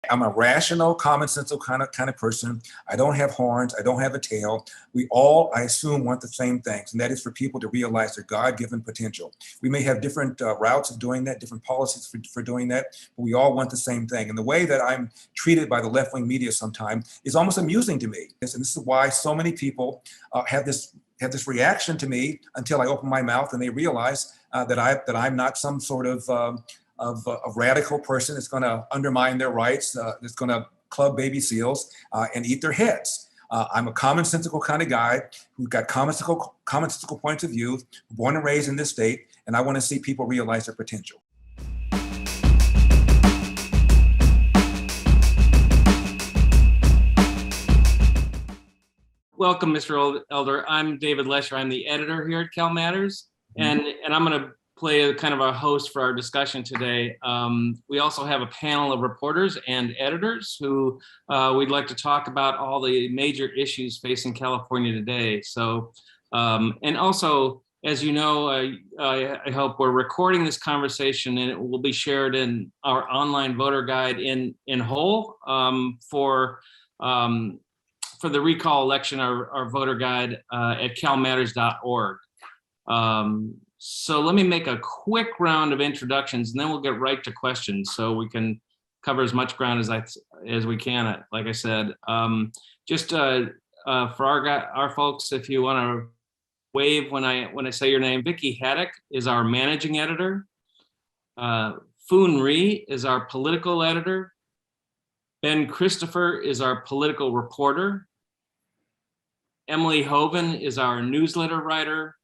I'm a rational, commonsensical kind of person. I don't have horns. I don't have a tail. We all, I assume, want the same things, and that is for people to realize their God-given potential. We may have different routes of doing that, different policies for doing that, but we all want the same thing. And the way that I'm treated by the left-wing media sometimes is almost amusing to me. And this is why so many people have this reaction to me until I open my mouth and they realize that I'm not some sort of a radical person that's going to undermine their rights, that's going to club baby seals and eat their heads. I'm a commonsensical kind of guy who's got commonsensical points of view, born and raised in this state, and I want to see people realize their potential. Welcome, Mr. Elder. I'm David Lesher. I'm the editor here at Cal Matters, and I'm going to play a kind of a host for our discussion today. We also have a panel of reporters and editors who we'd like to talk about all the major issues facing California today. So, and also, as you know, I hope we're recording this conversation and it will be shared in our online voter guide in whole for the recall election, our voter guide at calmatters.org. So let me make a quick round of introductions and then we'll get right to questions so we can cover as much ground as we can, like I said. Just for our folks, if you want to wave when I say your name, Vicki Haddock is our managing editor. Foon Rhee is our political editor. Ben Christopher is our political reporter. Emily Hoven is our newsletter writer.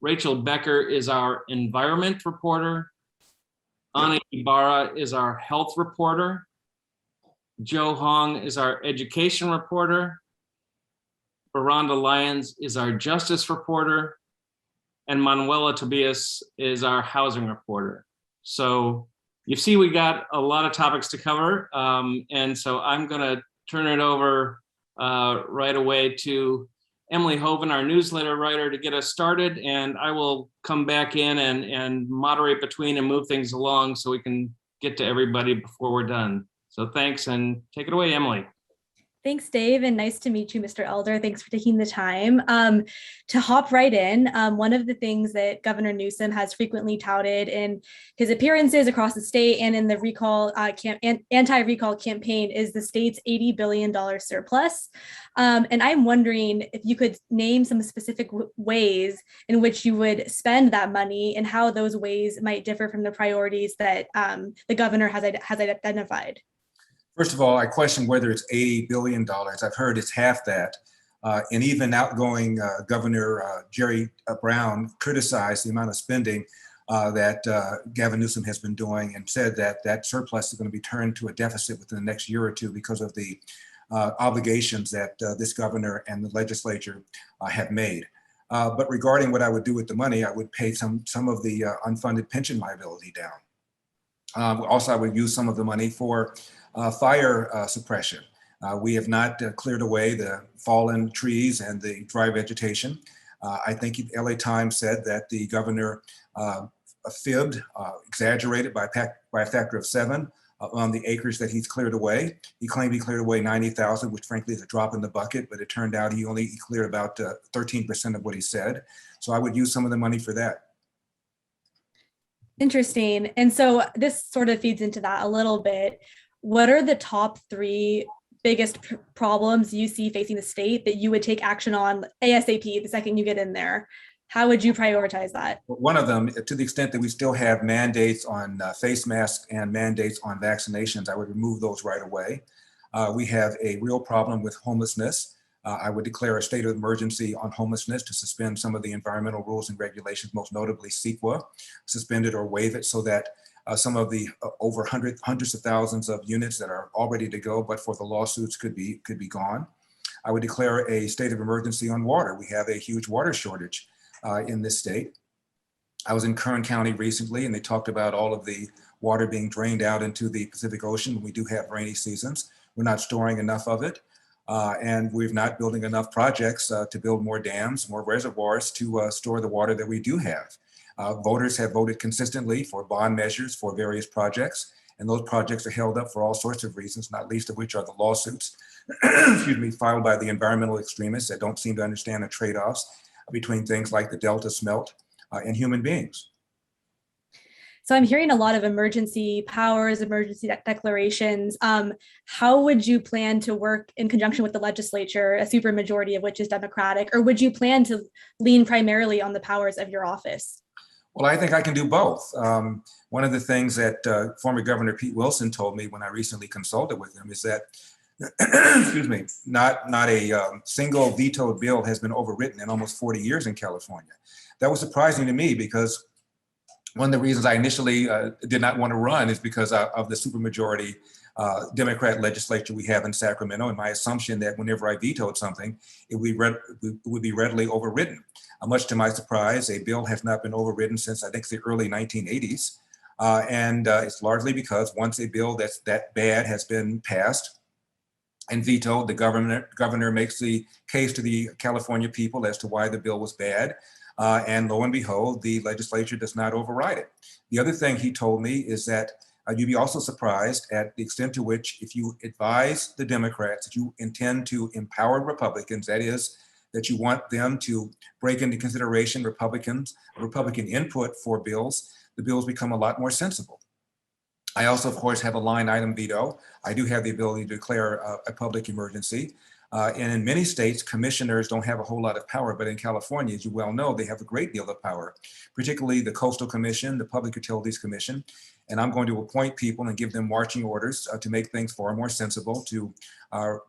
Rachel Becker is our environment reporter. Ana Ibarra is our health reporter. Joe Hong is our education reporter. Veranda Lyons is our justice reporter. And Manuela Tobias is our housing reporter. So you see we got a lot of topics to cover. And so I'm gonna turn it over right away to Emily Hoven, our newsletter writer, to get us started, and I will come back in and moderate between and move things along so we can get to everybody before we're done. So thanks, and take it away, Emily. Thanks, Dave, and nice to meet you, Mr. Elder. Thanks for taking the time. To hop right in, one of the things that Governor Newsom has frequently touted in his appearances across the state and in the anti-recall campaign is the state's $80 billion surplus. And I'm wondering if you could name some specific ways in which you would spend that money and how those ways might differ from the priorities that the governor has identified. First of all, I question whether it's $80 billion. I've heard it's half that. And even outgoing Governor Jerry Brown criticized the amount of spending that Gavin Newsom has been doing and said that that surplus is going to be turned to a deficit within the next year or two because of the obligations that this governor and the legislature have made. But regarding what I would do with the money, I would pay some of the unfunded pension liability down. Also, I would use some of the money for fire suppression. We have not cleared away the fallen trees and the dry vegetation. I think the LA Times said that the governor fibbed, exaggerated by a factor of 7 on the acres that he's cleared away. He claimed he cleared away 90,000, which frankly is a drop in the bucket, but it turned out he cleared about 13% of what he said. So I would use some of the money for that. Interesting. And so this sort of feeds into that a little bit. What are the top 3 biggest problems you see facing the state that you would take action on ASAP the second you get in there? How would you prioritize that? One of them, to the extent that we still have mandates on face masks and mandates on vaccinations, I would remove those right away. We have a real problem with homelessness. I would declare a state of emergency on homelessness to suspend some of the environmental rules and regulations, most notably Sequa, suspend it or waive it so that some of the over hundreds of thousands of units that are all ready to go, but for the lawsuits could be gone. I would declare a state of emergency on water. We have a huge water shortage in this state. I was in Kern County recently and they talked about all of the water being drained out into the Pacific Ocean when we do have rainy seasons. We're not storing enough of it. And we're not building enough projects to build more dams, more reservoirs to store the water that we do have. Voters have voted consistently for bond measures for various projects, And those projects are held up for all sorts of reasons, not least of which are the lawsuits, excuse me, filed by the environmental extremists that don't seem to understand the trade-offs between things like the Delta smelt and human beings. So I'm hearing a lot of emergency powers, emergency declarations. How would you plan to work in conjunction with the legislature, a supermajority of which is Democratic, or would you plan to lean primarily on the powers of your office? Well, I think I can do both. One of the things that former Governor Pete Wilson told me when I recently consulted with him is that, excuse me, not a single vetoed bill has been overwritten in almost 40 years in California. That was surprising to me because one of the reasons I initially did not want to run is because of the supermajority Democrat legislature we have in Sacramento, and my assumption that whenever I vetoed something, it would be readily overridden. Much to my surprise, a bill has not been overridden since I think the early 1980s. And it's largely because once a bill that's that bad has been passed and vetoed, the governor makes the case to the California people as to why the bill was bad. And lo and behold, the legislature does not override it. The other thing he told me is that you'd be also surprised at the extent to which, if you advise the Democrats that you intend to empower Republicans, that is, that you want them to break into consideration Republican input for bills, the bills become a lot more sensible. I also, of course, have a line item veto. I do have the ability to declare a public emergency. And in many states, commissioners don't have a whole lot of power, but in California, as you well know, they have a great deal of power, particularly the Coastal Commission, the Public Utilities Commission. And I'm going to appoint people and give them marching orders to make things far more sensible, to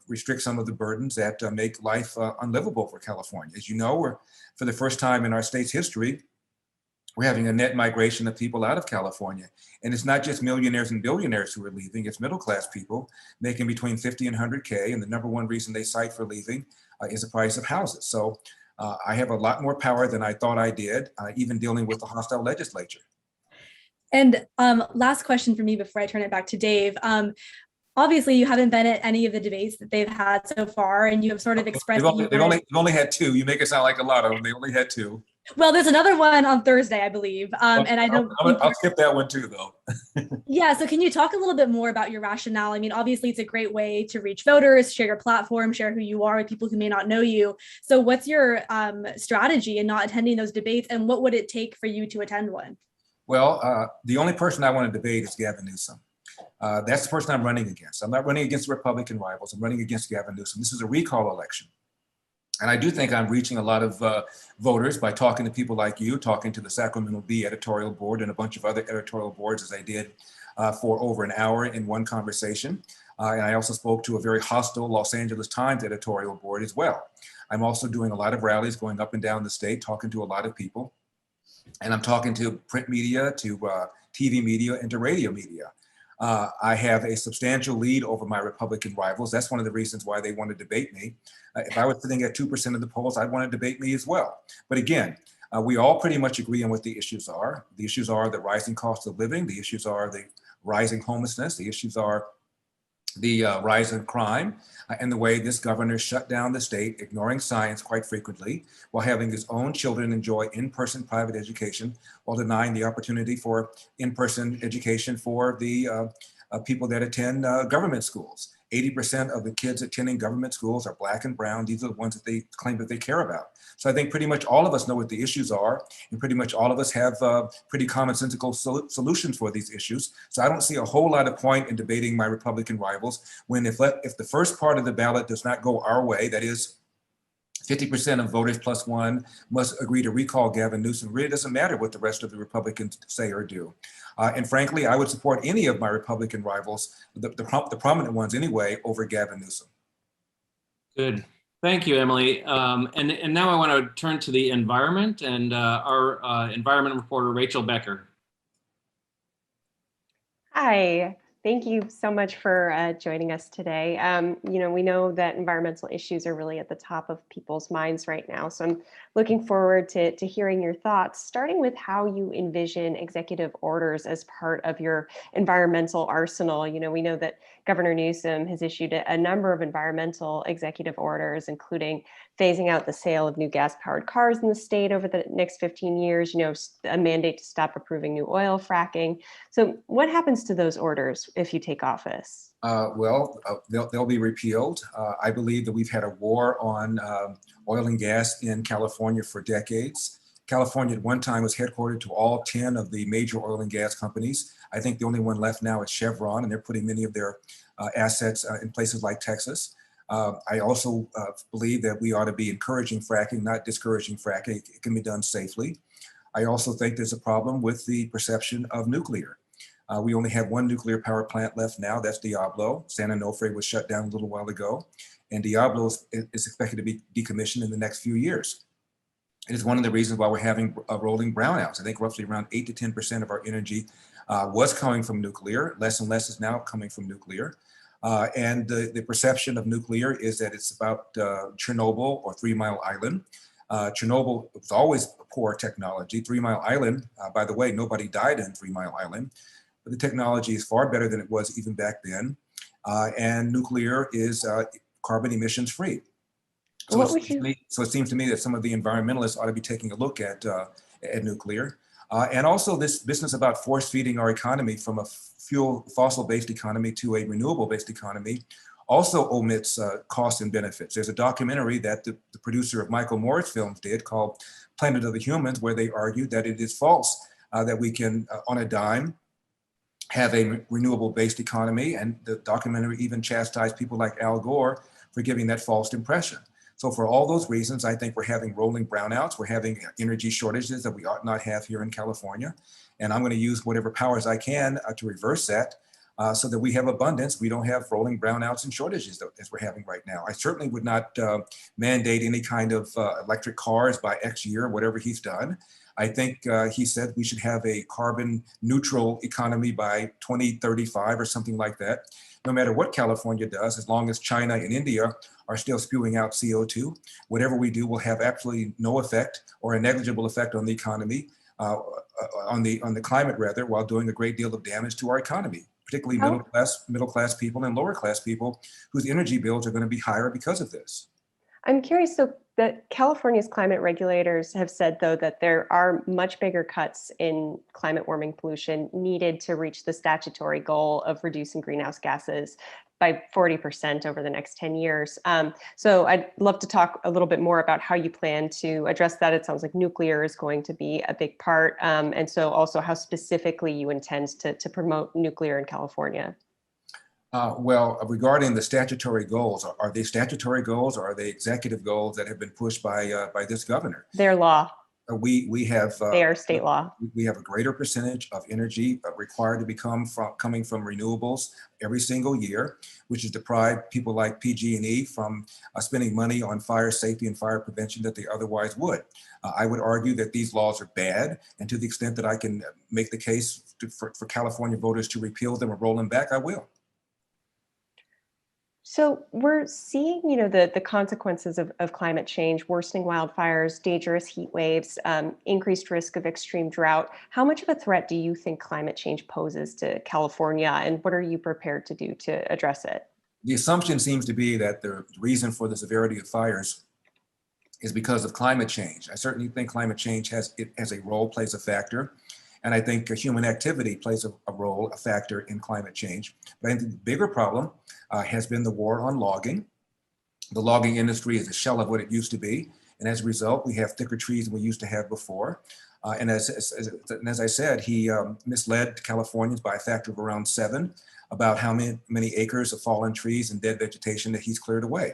restrict some of the burdens that make life unlivable for California. As you know, for the first time in our state's history, we're having a net migration of people out of California. And it's not just millionaires and billionaires who are leaving, it's middle-class people making between 50 and 100K. And the number one reason they cite for leaving is the price of houses. So I have a lot more power than I thought I did, even dealing with the hostile legislature. And last question for me before I turn it back to Dave. Obviously, you haven't been at any of the debates that they've had so far, and you have sort of expressed. They've only had two. You make it sound like a lot of them. They only had two. Well, there's another one on Thursday, I believe. And I don't. I'll skip that one too, though. Yeah. So can you talk a little bit more about your rationale? I mean, obviously, it's a great way to reach voters, share your platform, share who you are with people who may not know you. So what's your strategy in not attending those debates, and what would it take for you to attend one? Well, the only person I want to debate is Gavin Newsom. That's the person I'm running against. I'm not running against Republican rivals. I'm running against Gavin Newsom. This is a recall election. And I do think I'm reaching a lot of voters by talking to people like you, talking to the Sacramento Bee editorial board and a bunch of other editorial boards, as I did for over an hour in one conversation. And I also spoke to a very hostile Los Angeles Times editorial board as well. I'm also doing a lot of rallies going up and down the state, talking to a lot of people. And I'm talking to print media, to TV media, and to radio media. I have a substantial lead over my Republican rivals. That's one of the reasons why they want to debate me. If I was sitting at 2% of the polls, I'd want to debate me as well. But again, we all pretty much agree on what the issues are. The issues are the rising cost of living. The issues are the rising homelessness. The issues are the rise in crime and the way this governor shut down the state, ignoring science quite frequently, while having his own children enjoy in-person private education, while denying the opportunity for in-person education for the people that attend government schools. 80% of the kids attending government schools are Black and brown. These are the ones that they claim that they care about. So I think pretty much all of us know what the issues are, and pretty much all of us have pretty commonsensical solutions for these issues. So I don't see a whole lot of point in debating my Republican rivals when if the first part of the ballot does not go our way, that is 50% of voters plus one must agree to recall Gavin Newsom. It really doesn't matter what the rest of the Republicans say or do. And frankly, I would support any of my Republican rivals, the prominent ones anyway, over Gavin Newsom. Good. Thank you, Emily. And now I want to turn to the environment and our environment reporter, Rachel Becker. Hi. Thank you so much for joining us today. We know that environmental issues are really at the top of people's minds right now. So I'm looking forward to hearing your thoughts, starting with how you envision executive orders as part of your environmental arsenal. We know that Governor Newsom has issued a number of environmental executive orders, including phasing out the sale of new gas-powered cars in the state over the next 15 years, a mandate to stop approving new oil fracking. So what happens to those orders if you take office? They'll be repealed. I believe that we've had a war on oil and gas in California for decades. California at one time was headquartered to all 10 of the major oil and gas companies. I think the only one left now is Chevron, and they're putting many of their assets in places like Texas. I also believe that we ought to be encouraging fracking, not discouraging fracking. It can be done safely. I also think there's a problem with the perception of nuclear. We only have one nuclear power plant left now, that's Diablo. San Onofre was shut down a little while ago, and Diablo is expected to be decommissioned in the next few years. It is one of the reasons why we're having rolling brownouts. I think roughly around 8 to 10% of our energy was coming from nuclear. Less and less is now coming from nuclear. And the perception of nuclear is that it's about Chernobyl or 3 Mile Island. Chernobyl was always poor technology. 3 Mile Island, by the way, nobody died in 3 Mile Island, but the technology is far better than it was even back then. And nuclear is carbon emissions free. So it seems to me that some of the environmentalists ought to be taking a look at nuclear. And also this business about force feeding our economy from a fossil-based economy to a renewable-based economy also omits costs and benefits. There's a documentary that the producer of Michael Moore's films did called Planet of the Humans, where they argued that it is false that we can, on a dime, have a renewable-based economy. And the documentary even chastised people like Al Gore for giving that false impression. So for all those reasons, I think we're having rolling brownouts. We're having energy shortages that we ought not have here in California. And I'm going to use whatever powers I can to reverse that so that we have abundance. We don't have rolling brownouts and shortages as we're having right now. I certainly would not mandate any kind of electric cars by X year, whatever he's done. I think he said we should have a carbon neutral economy by 2035 or something like that. No matter what California does, as long as China and India are still spewing out CO2, whatever we do will have absolutely no effect or a negligible effect on the economy, on the climate rather, while doing a great deal of damage to our economy, particularly middle class people and lower class people whose energy bills are going to be higher because of this. I'm curious, so that California's climate regulators have said, though, that there are much bigger cuts in climate warming pollution needed to reach the statutory goal of reducing greenhouse gases by 40% over the next 10 years. So I'd love to talk a little bit more about how you plan to address that. It sounds like nuclear is going to be a big part. And so also how specifically you intend to promote nuclear in California. Well, regarding the statutory goals, are they statutory goals or are they executive goals that have been pushed by this governor? They're law. We have they are state law. We have a greater percentage of energy required to become coming from renewables every single year, which has deprived people like PG&E from spending money on fire safety and fire prevention that they otherwise would. I would argue that these laws are bad, and to the extent that I can make the case for California voters to repeal them or roll them back, I will. So we're seeing, the consequences of climate change, worsening wildfires, dangerous heat waves, increased risk of extreme drought. How much of a threat do you think climate change poses to California, and what are you prepared to do to address it? The assumption seems to be that the reason for the severity of fires is because of climate change. I certainly think climate change has a role, plays a factor. And I think human activity plays a role, a factor in climate change. But I think the bigger problem has been the war on logging. The logging industry is a shell of what it used to be. And as a result, we have thicker trees than we used to have before. And as I said, he misled Californians by a factor of around 7 about how many acres of fallen trees and dead vegetation that he's cleared away.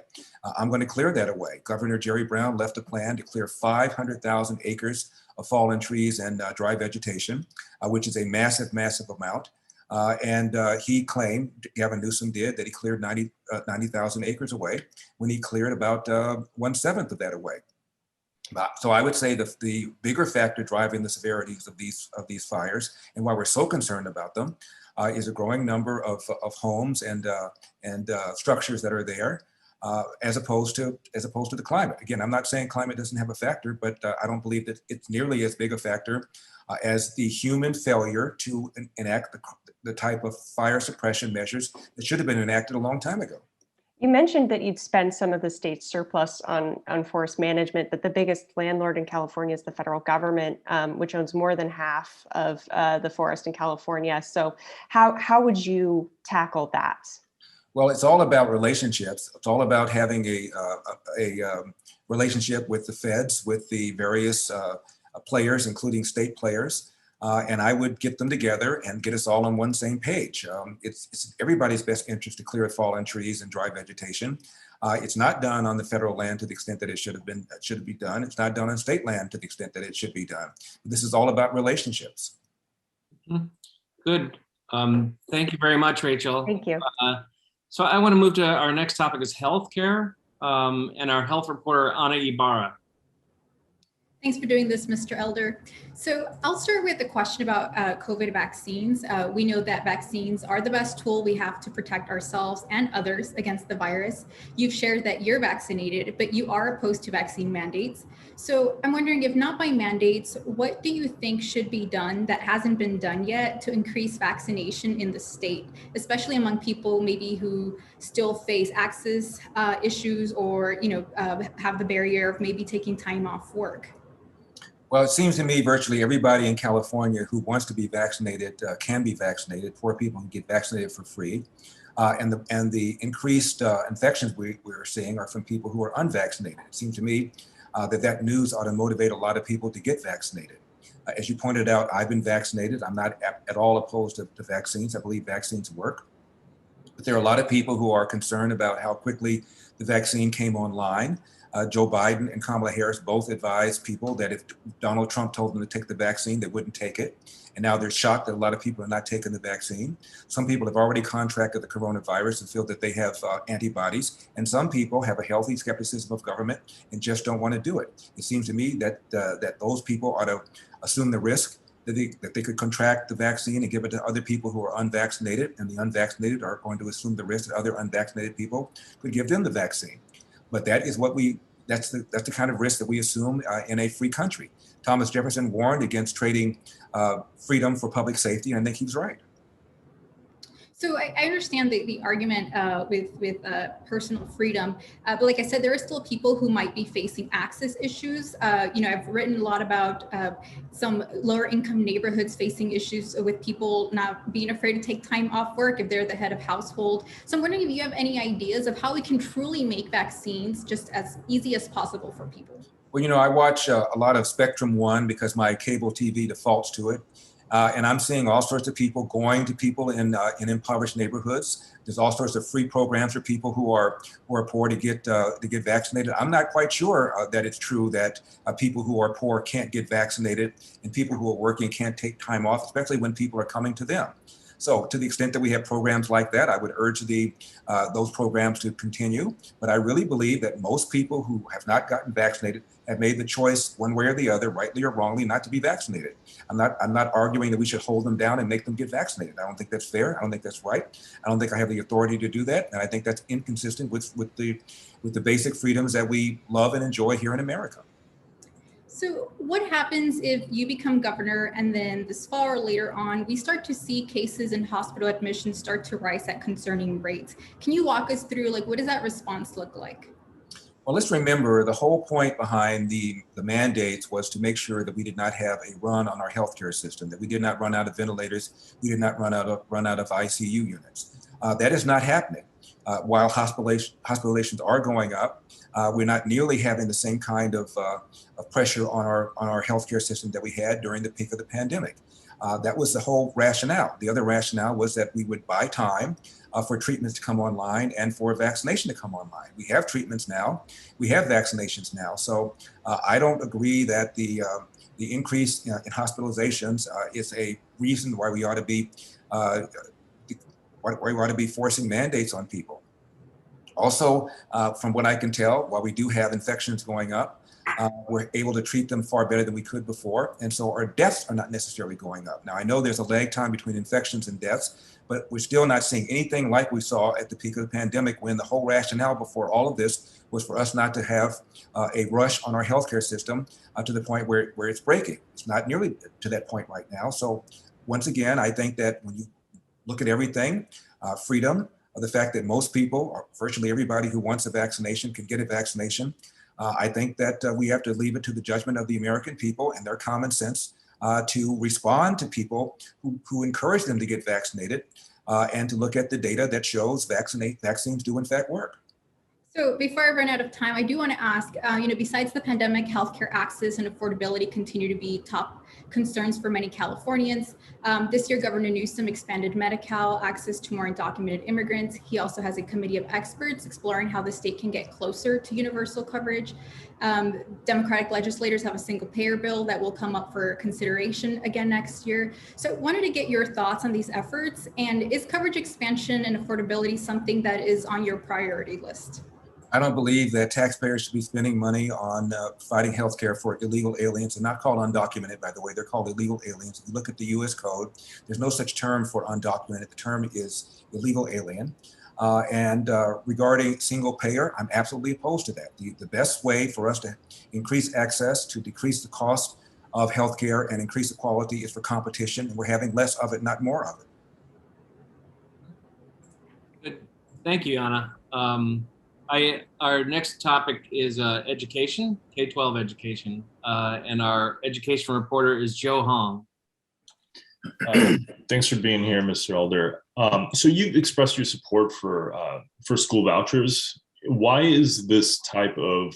I'm going to clear that away. Governor Jerry Brown left a plan to clear 500,000 acres of fallen trees and dry vegetation, which is a massive, massive amount. And he claimed, Gavin Newsom did, that he cleared 90,000 acres away when he cleared about 1/7 of that away. So I would say the bigger factor driving the severities of these fires, and why we're so concerned about them, is a growing number of homes and structures that are there, as opposed to the climate. Again, I'm not saying climate doesn't have a factor, but I don't believe that it's nearly as big a factor as the human failure to enact the type of fire suppression measures that should have been enacted a long time ago. You mentioned that you'd spend some of the state's surplus on forest management, but the biggest landlord in California is the federal government, which owns more than half of the forest in California. So how would you tackle that? Well, it's all about relationships. It's all about having a relationship with the feds, with the various players, including state players. And I would get them together and get us all on one same page. It's everybody's best interest to clear fallen trees and dry vegetation. It's not done on the federal land to the extent that it should be done. It's not done on state land to the extent that it should be done. This is all about relationships. Good. Thank you very much, Rachel. Thank you. So I want to move to our next topic is healthcare, and our health reporter, Ana Ibarra. Thanks for doing this, Mr. Elder. So I'll start with a question about COVID vaccines. We know that vaccines are the best tool we have to protect ourselves and others against the virus. You've shared that you're vaccinated, but you are opposed to vaccine mandates. So I'm wondering, if not by mandates, what do you think should be done that hasn't been done yet to increase vaccination in the state, especially among people maybe who still face access issues or have the barrier of maybe taking time off work? Well, it seems to me virtually everybody in California who wants to be vaccinated can be vaccinated. Poor people can get vaccinated for free. And the increased infections we're seeing are from people who are unvaccinated. It seems to me that news ought to motivate a lot of people to get vaccinated. As you pointed out, I've been vaccinated. I'm not at all opposed to vaccines. I believe vaccines work. But there are a lot of people who are concerned about how quickly the vaccine came online. Joe Biden and Kamala Harris both advised people that if Donald Trump told them to take the vaccine, they wouldn't take it. And now they're shocked that a lot of people are not taking the vaccine. Some people have already contracted the coronavirus and feel that they have antibodies. And some people have a healthy skepticism of government and just don't want to do it. It seems to me that those people ought to assume the risk that they could contract the vaccine and give it to other people who are unvaccinated, and the unvaccinated are going to assume the risk that other unvaccinated people could give them the vaccine. But that is that's the kind of risk that we assume in a free country. Thomas Jefferson warned against trading freedom for public safety, and I think he was right. So I understand the argument with personal freedom, but like I said, there are still people who might be facing access issues. I've written a lot about some lower income neighborhoods facing issues with people not being afraid to take time off work if they're the head of household. So I'm wondering if you have any ideas of how we can truly make vaccines just as easy as possible for people. Well, I watch a lot of Spectrum One because my cable TV defaults to it. And I'm seeing all sorts of people going to people in impoverished neighborhoods. There's all sorts of free programs for people who are poor to get vaccinated. I'm not quite sure that it's true that people who are poor can't get vaccinated and people who are working can't take time off, especially when people are coming to them. So to the extent that we have programs like that, I would urge those programs to continue. But I really believe that most people who have not gotten vaccinated have made the choice one way or the other, rightly or wrongly, not to be vaccinated. I'm not arguing that we should hold them down and make them get vaccinated. I don't think that's fair. I don't think that's right. I don't think I have the authority to do that. And I think that's inconsistent with the basic freedoms that we love and enjoy here in America. So what happens if you become governor and then this fall or later on, we start to see cases and hospital admissions start to rise at concerning rates? Can you walk us through, what does that response look like? Well, let's remember the whole point behind the mandates was to make sure that we did not have a run on our healthcare system, that we did not run out of ventilators, we did not run out of ICU units. That is not happening. While hospitalizations are going up, we're not nearly having the same kind of pressure on our healthcare system that we had during the peak of the pandemic. That was the whole rationale. The other rationale was that we would buy time for treatments to come online and for vaccination to come online. We have treatments now, we have vaccinations now. So I don't agree that the increase in hospitalizations is a reason why we ought to be forcing mandates on people. Also, from what I can tell, while we do have infections going up, We're able to treat them far better than we could before. And so our deaths are not necessarily going up. Now, I know there's a lag time between infections and deaths, but we're still not seeing anything like we saw at the peak of the pandemic, when the whole rationale before all of this was for us not to have a rush on our healthcare system to the point where it's breaking. It's not nearly to that point right now. So once again, I think that when you look at everything, freedom, the fact that most people, or virtually everybody who wants a vaccination, can get a vaccination, I think that we have to leave it to the judgment of the American people and their common sense to respond to people who encourage them to get vaccinated, and to look at the data that shows vaccines do in fact work. So before I run out of time, I do want to ask, besides the pandemic, healthcare access and affordability continue to be top concerns for many Californians. This year, Governor Newsom expanded Medi-Cal access to more undocumented immigrants. He also has a committee of experts exploring how the state can get closer to universal coverage. Democratic legislators have a single payer bill that will come up for consideration again next year. So I wanted to get your thoughts on these efforts, and is coverage expansion and affordability something that is on your priority list? I don't believe that taxpayers should be spending money on fighting healthcare for illegal aliens. They're not called undocumented, by the way. They're called illegal aliens. If you look at the U.S. Code, there's no such term for undocumented. The term is illegal alien. And regarding single payer, I'm absolutely opposed to that. The best way for us to increase access, to decrease the cost of healthcare and increase the quality is for competition. And we're having less of it, not more of it. Good. Thank you, Anna. Our next topic is education, K-12 education, and our education reporter is Joe Hong. Thanks for being here, Mr. Elder. So you've expressed your support for school vouchers. Why is this type of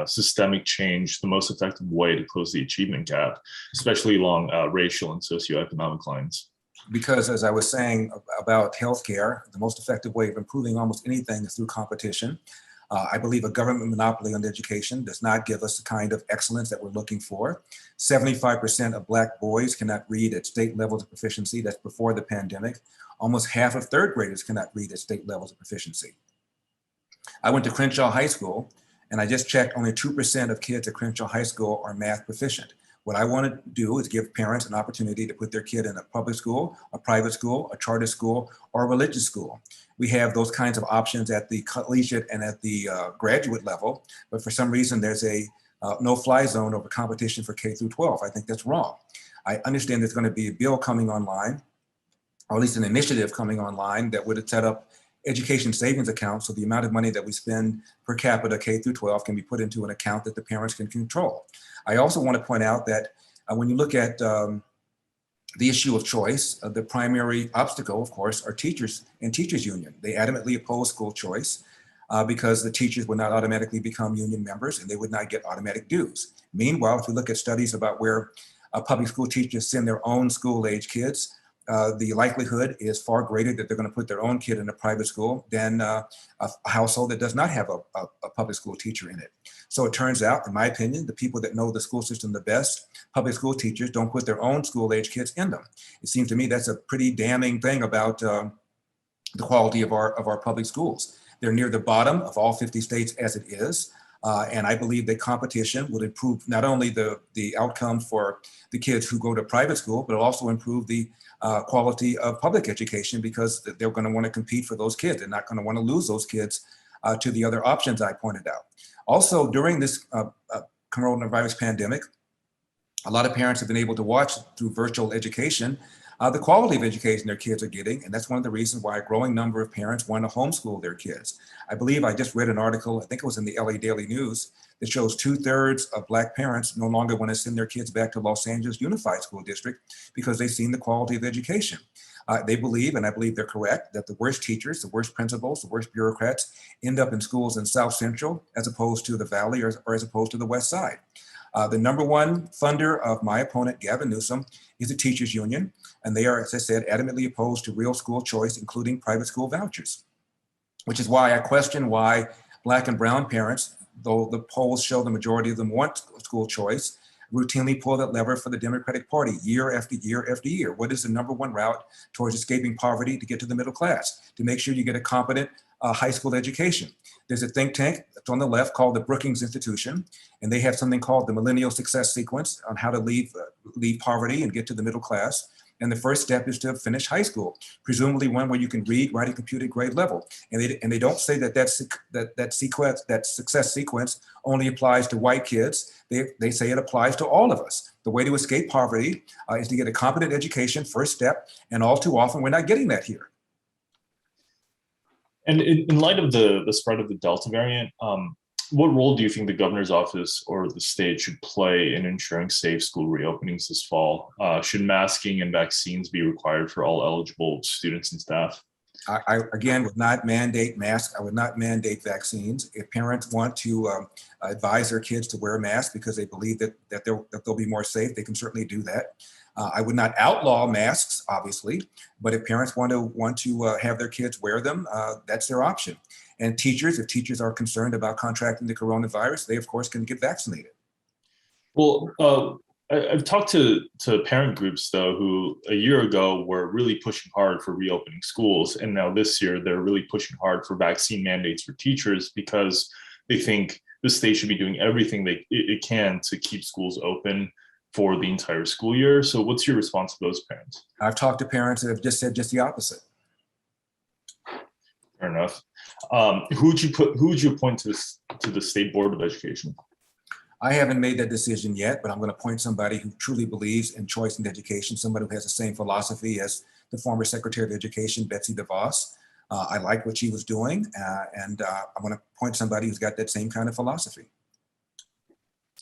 systemic change the most effective way to close the achievement gap, especially along racial and socioeconomic lines? Because as I was saying about healthcare, the most effective way of improving almost anything is through competition. I believe a government monopoly on education does not give us the kind of excellence that we're looking for. 75% of Black boys cannot read at state levels of proficiency. That's before the pandemic. Almost half of third graders cannot read at state levels of proficiency. I went to Crenshaw High School, and I just checked, only 2% of kids at Crenshaw High School are math proficient. What I want to do is give parents an opportunity to put their kid in a public school, a private school, a charter school, or a religious school. We have those kinds of options at the collegiate and at the graduate level, but for some reason there's a no-fly zone over competition for K through 12. I think that's wrong. I understand there's going to be a bill coming online, or at least an initiative coming online, that would set up education savings accounts, so the amount of money that we spend per capita K through 12 can be put into an account that the parents can control. I also want to point out that when you look at the issue of choice, the primary obstacle, of course, are teachers and teachers union. They adamantly oppose school choice because the teachers would not automatically become union members and they would not get automatic dues. Meanwhile, if you look at studies about where public school teachers send their own school-age kids, the likelihood is far greater that they're going to put their own kid in a private school than a household that does not have a public school teacher in it. So it turns out, in my opinion, the people that know the school system the best, public school teachers, don't put their own school-age kids in them. It seems to me that's a pretty damning thing about the quality of our public schools. They're near the bottom of all 50 states as it is. And I believe that competition will improve not only the outcome for the kids who go to private school, but it'll also improve the quality of public education, because they're going to want to compete for those kids. They're not going to want to lose those kids to the other options I pointed out. Also, during this coronavirus pandemic, a lot of parents have been able to watch through virtual education the quality of education their kids are getting. And that's one of the reasons why a growing number of parents want to homeschool their kids. I believe I just read an article, I think it was in the LA Daily News, that shows 2/3 of Black parents no longer want to send their kids back to Los Angeles Unified School District because they've seen the quality of education. They believe, and I believe they're correct, that the worst teachers, the worst principals, the worst bureaucrats end up in schools in South Central as opposed to the Valley or as opposed to the West Side. The number one funder of my opponent, Gavin Newsom, is the teachers union. And they are, as I said, adamantly opposed to real school choice, including private school vouchers, which is why I question why Black and brown parents, though the polls show the majority of them want school choice, routinely pull that lever for the Democratic Party year after year after year. What is the number one route towards escaping poverty? To get to the middle class, to make sure you get a competent high school education. There's a think tank that's on the left called the Brookings Institution, and they have something called the Millennial Success Sequence on how to leave poverty and get to the middle class. And the first step is to finish high school, presumably one where you can read, write, and compute at grade level. And they don't say that success sequence only applies to white kids. They say it applies to all of us. The way to escape poverty is to get a competent education, first step, and all too often we're not getting that here. And in light of the spread of the Delta variant, what role do you think the governor's office or the state should play in ensuring safe school reopenings this fall? Should masking and vaccines be required for all eligible students and staff? I again would not mandate masks. I would not mandate vaccines. If parents want to advise their kids to wear a mask because they believe that they'll be more safe, they can certainly do that. I would not outlaw masks, obviously, but if parents want to have their kids wear them, that's their option. And teachers, if teachers are concerned about contracting the coronavirus, they of course can get vaccinated. Well, I've talked to parent groups though, who a year ago were really pushing hard for reopening schools. And now this year, they're really pushing hard for vaccine mandates for teachers because they think the state should be doing everything it can to keep schools open for the entire school year. So what's your response to those parents? I've talked to parents that have just said just the opposite. Fair enough. Who would you appoint to the State Board of Education? I haven't made that decision yet, but I'm going to appoint somebody who truly believes in choice in education, somebody who has the same philosophy as the former Secretary of Education, Betsy DeVos. I like what she was doing, and I'm going to appoint somebody who's got that same kind of philosophy.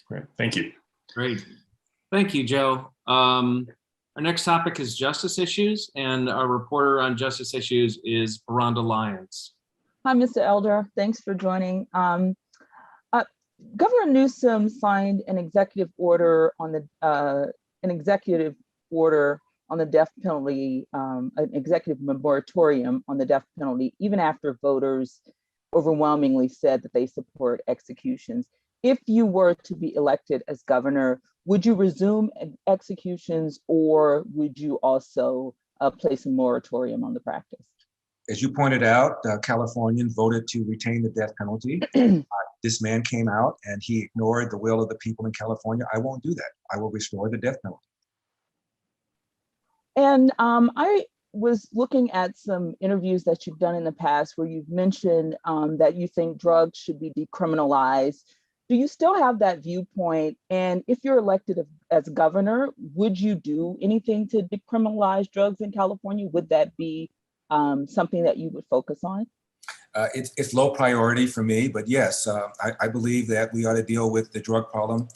Great, thank you. Great. Thank you, Joe. Our next topic is justice issues, and our reporter on justice issues is Rhonda Lyons. Hi, Mr. Elder. Thanks for joining. Governor Newsom signed an executive order on the death penalty, an executive moratorium on the death penalty, even after voters overwhelmingly said that they support executions. If you were to be elected as governor, would you resume executions, or would you also place a moratorium on the practice? As you pointed out, Californians voted to retain the death penalty. This man came out and he ignored the will of the people in California. I won't do that. I will restore the death penalty. And I was looking at some interviews that you've done in the past where you've mentioned that you think drugs should be decriminalized. Do you still have that viewpoint? And if you're elected as governor, would you do anything to decriminalize drugs in California? Would that be something that you would focus on? It's low priority for me, but yes, I believe that we ought to deal with the drug problem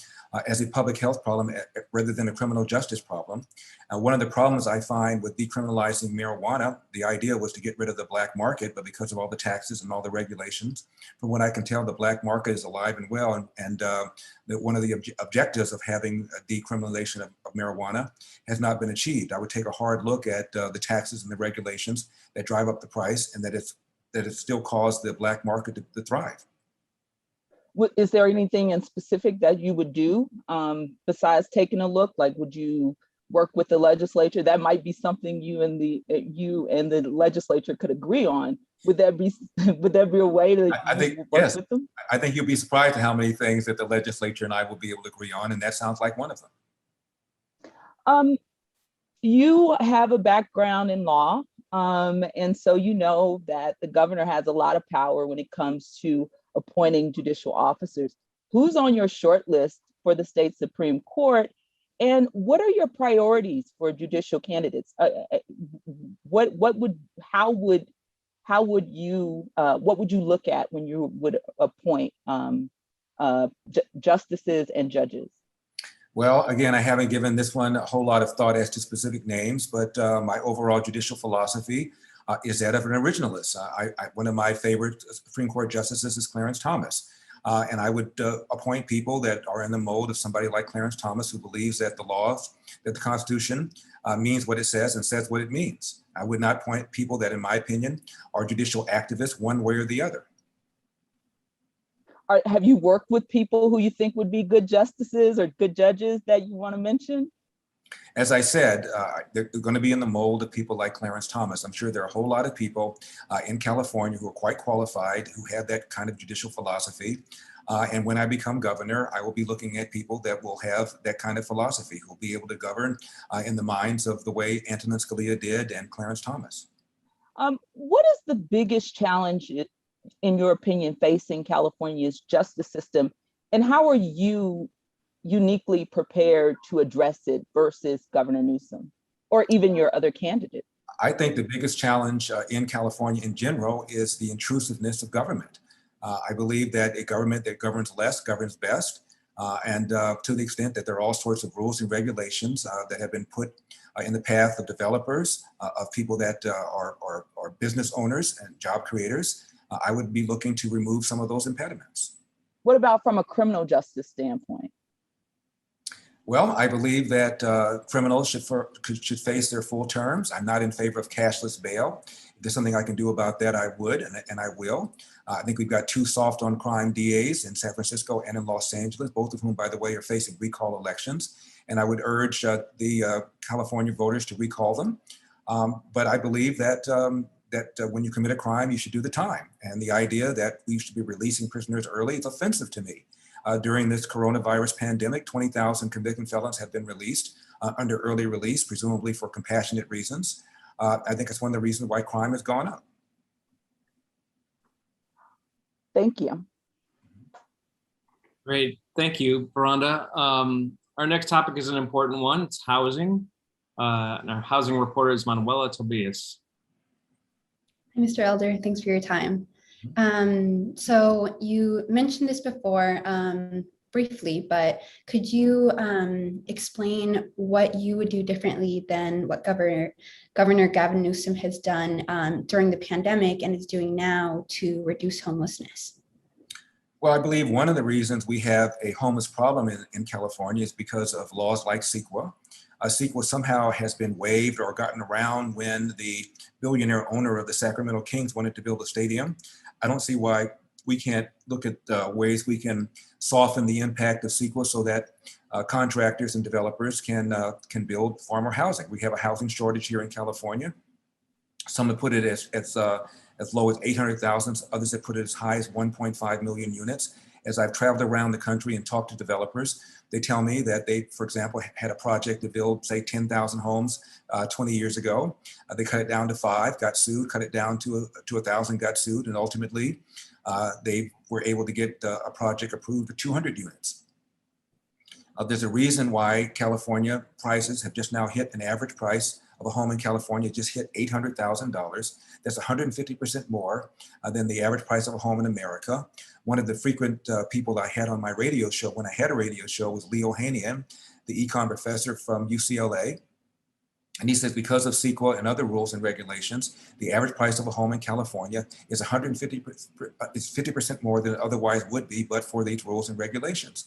as a public health problem rather than a criminal justice problem. One of the problems I find with decriminalizing marijuana, the idea was to get rid of the black market, but because of all the taxes and all the regulations, from what I can tell, the black market is alive and well, and that one of the objectives of having a decriminalization of marijuana has not been achieved. I would take a hard look at the taxes and the regulations that drive up the price, and that it still caused the black market to thrive. Is there anything in specific that you would do besides taking a look? Like, would you work with the legislature? That might be something you and the legislature could agree on. Would there be a way to work yes. with them? I think you'll be surprised at how many things that the legislature and I will be able to agree on, and that sounds like one of them. You have a background in law, and so you know that the governor has a lot of power when it comes to appointing judicial officers. Who's on your short list for the state Supreme Court, and what are your priorities for judicial candidates? What would you look at when you would appoint justices and judges? Well, again, I haven't given this one a whole lot of thought as to specific names, but my overall judicial philosophy is that of an originalist. One of my favorite Supreme Court justices is Clarence Thomas. And I would appoint people that are in the mold of somebody like Clarence Thomas, who believes that the Constitution means what it says and says what it means. I would not appoint people that, in my opinion, are judicial activists one way or the other. Have you worked with people who you think would be good justices or good judges that you want to mention? As I said, they're going to be in the mold of people like Clarence Thomas. I'm sure there are a whole lot of people in California who are quite qualified, who have that kind of judicial philosophy. And when I become governor, I will be looking at people that will have that kind of philosophy, who will be able to govern in the minds of the way Antonin Scalia did and Clarence Thomas. What is the biggest challenge, in your opinion, facing California's justice system, and how are you uniquely prepared to address it versus Governor Newsom or even your other candidate? I think the biggest challenge in California in general is the intrusiveness of government. I believe that a government that governs less governs best. And to the extent that there are all sorts of rules and regulations that have been put in the path of developers, of people that are business owners and job creators, I would be looking to remove some of those impediments. What about from a criminal justice standpoint? Well, I believe that criminals should face their full terms. I'm not in favor of cashless bail. If there's something I can do about that, I would, and I will. I think we've got two soft on crime DAs in San Francisco and in Los Angeles, both of whom, by the way, are facing recall elections. And I would urge the California voters to recall them. But I believe that when you commit a crime, you should do the time. And the idea that we should be releasing prisoners early is offensive to me. During this coronavirus pandemic, 20,000 convicted felons have been released under early release, presumably for compassionate reasons. I think it's one of the reasons why crime has gone up. Thank you. Great, thank you, Veranda. Our next topic is an important one. It's housing. And our housing reporter is Manuela Tobias. Hi, Mr. Elder, thanks for your time. So you mentioned this before briefly, but could you explain what you would do differently than what Governor Gavin Newsom has done during the pandemic and is doing now to reduce homelessness? Well, I believe one of the reasons we have a homeless problem in California is because of laws like Sequa. Sequa somehow has been waived or gotten around when the billionaire owner of the Sacramento Kings wanted to build a stadium. I don't see why we can't look at ways we can soften the impact of Sequa so that contractors and developers can build far more housing. We have a housing shortage here in California. Some have put it as low as 800,000. Others have put it as high as 1.5 million units. As I've traveled around the country and talked to developers, they tell me that they, for example, had a project to build, say, 10,000 homes 20 years ago. They cut it down to 5, got sued, cut it down to 1,000, got sued, and ultimately they were able to get a project approved for 200 units. There's a reason why California prices have just now hit an average price of a home in California just hit $800,000. That's 150% more than the average price of a home in America. One of the frequent people I had on my radio show, when I had a radio show, was Leo Hanian, the econ professor from UCLA. And he says because of Sequa and other rules and regulations, the average price of a home in California is 50% more than it otherwise would be, but for these rules and regulations.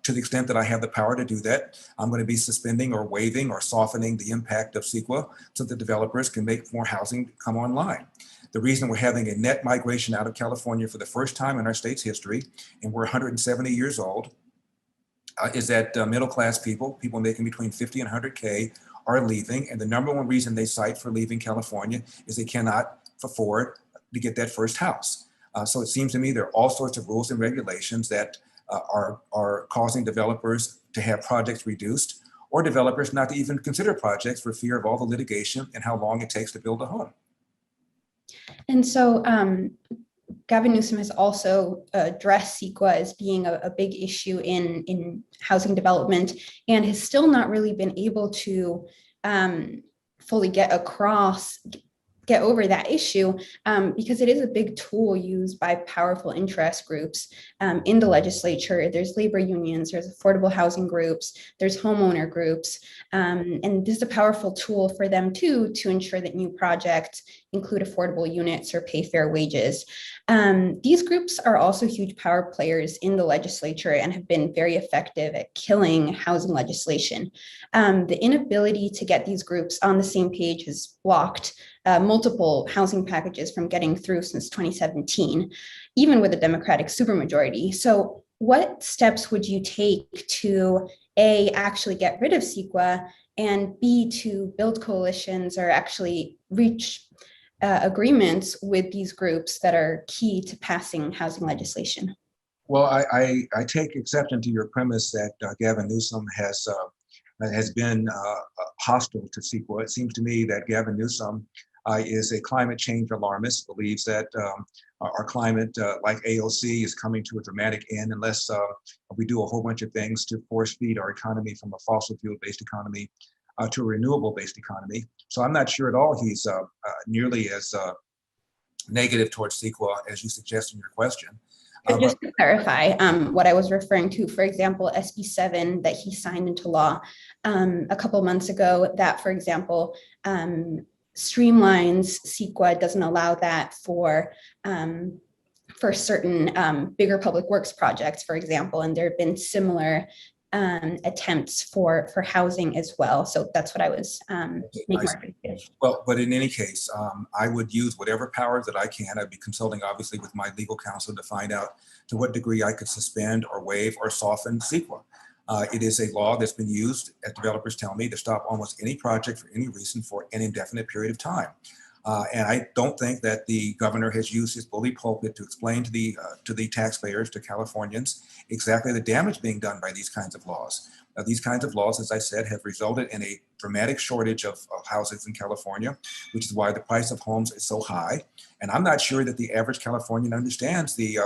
To the extent that I have the power to do that, I'm going to be suspending or waiving or softening the impact of Sequa so that developers can make more housing come online. The reason we're having a net migration out of California for the first time in our state's history, and we're 170 years old, is that middle-class people making between 50 and 100K, are leaving. And the number one reason they cite for leaving California is they cannot afford to get that first house. So it seems to me there are all sorts of rules and regulations that are causing developers to have projects reduced, or developers not to even consider projects for fear of all the litigation and how long it takes to build a home. And so Gavin Newsom has also addressed Sequa as being a big issue in housing development, and has still not really been able to fully get over that issue because it is a big tool used by powerful interest groups in the legislature. There's labor unions, there's affordable housing groups, there's homeowner groups, and this is a powerful tool for them too to ensure that new projects include affordable units or pay fair wages. These groups are also huge power players in the legislature and have been very effective at killing housing legislation. The inability to get these groups on the same page has blocked multiple housing packages from getting through since 2017, even with a Democratic supermajority. So what steps would you take to A, actually get rid of Sequa, and B, to build coalitions or actually reach agreements with these groups that are key to passing housing legislation? Well, I take exception to your premise that Gavin Newsom has been hostile to Sequa. It seems to me that Gavin Newsom is a climate change alarmist, believes that our climate, like AOC, is coming to a dramatic end unless we do a whole bunch of things to force feed our economy from a fossil fuel-based economy to a renewable-based economy. So I'm not sure at all he's nearly as negative towards Sequa as you suggest in your question. Just to clarify what I was referring to, for example, SB 7 that he signed into law a couple months ago, that, for example, streamlines Sequa, doesn't allow that for certain bigger public works projects, for example, and there have been similar attempts for housing as well. So that's what I was making. Well, but in any case, I would use whatever power that I can. I'd be consulting obviously with my legal counsel to find out to what degree I could suspend or waive or soften Sequa. It is a law that's been used, as developers tell me, to stop almost any project for any reason for an indefinite period of time. And I don't think that the governor has used his bully pulpit to explain to the taxpayers, to Californians, exactly the damage being done by these kinds of laws. These kinds of laws, as I said, have resulted in a dramatic shortage of houses in California, which is why the price of homes is so high. And I'm not sure that the average Californian understands the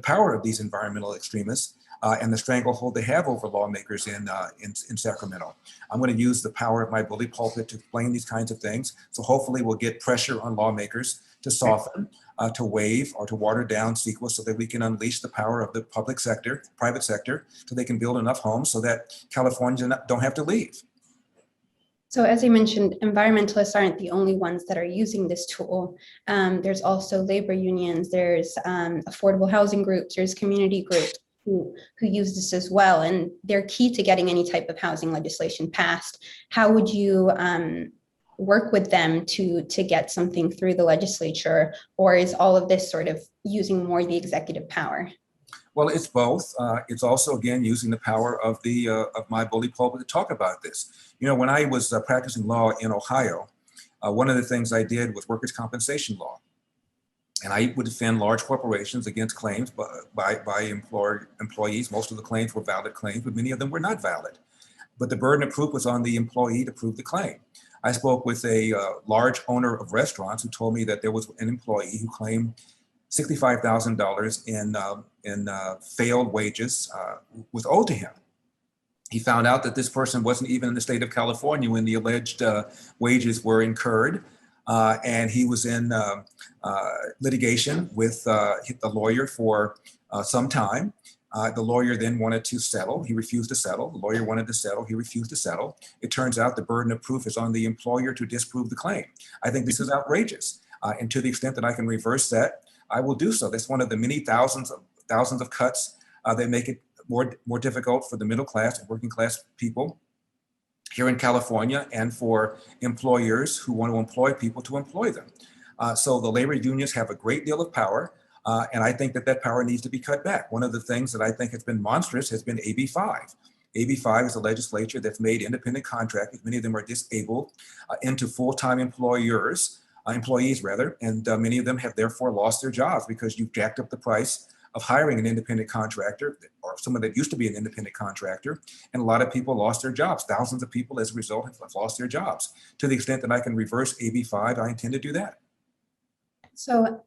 power of these environmental extremists and the stranglehold they have over lawmakers in Sacramento. I'm going to use the power of my bully pulpit to explain these kinds of things. So hopefully we'll get pressure on lawmakers to soften, to waive, or to water down Sequa so that we can unleash the power of the public sector, private sector, so they can build enough homes so that Californians don't have to leave. So as I mentioned, environmentalists aren't the only ones that are using this tool. There's also labor unions, there's affordable housing groups, there's community groups who use this as well. And they're key to getting any type of housing legislation passed. How would you work with them to get something through the legislature? Or is all of this sort of using more the executive power? Well, it's both. It's also, again, using the power of of my bully pulpit to talk about this. You know, when I was practicing law in Ohio, one of the things I did was workers' compensation law. And I would defend large corporations against claims by employees. Most of the claims were valid claims, but many of them were not valid. But the burden of proof was on the employee to prove the claim. I spoke with a large owner of restaurants who told me that there was an employee who claimed $65,000 in failed wages was owed to him. He found out that this person wasn't even in the state of California when the alleged wages were incurred. And he was in litigation with the lawyer for some time. The lawyer then wanted to settle. He refused to settle. The lawyer wanted to settle. He refused to settle. It turns out the burden of proof is on the employer to disprove the claim. I think this is outrageous. And to the extent that I can reverse that, I will do so. That's one of the many thousands of cuts that make it more difficult for the middle class and working class people here in California, and for employers who want to employ people to employ them. So the labor unions have a great deal of power, and I think that power needs to be cut back. One of the things that I think has been monstrous has been AB 5. AB 5 is a legislature that's made independent contractors, many of them are disabled, into full-time employees, and many of them have therefore lost their jobs because you've jacked up the price of hiring an independent contractor or someone that used to be an independent contractor. And a lot of people lost their jobs. Thousands of people as a result have lost their jobs. To the extent that I can reverse AB 5, I intend to do that. So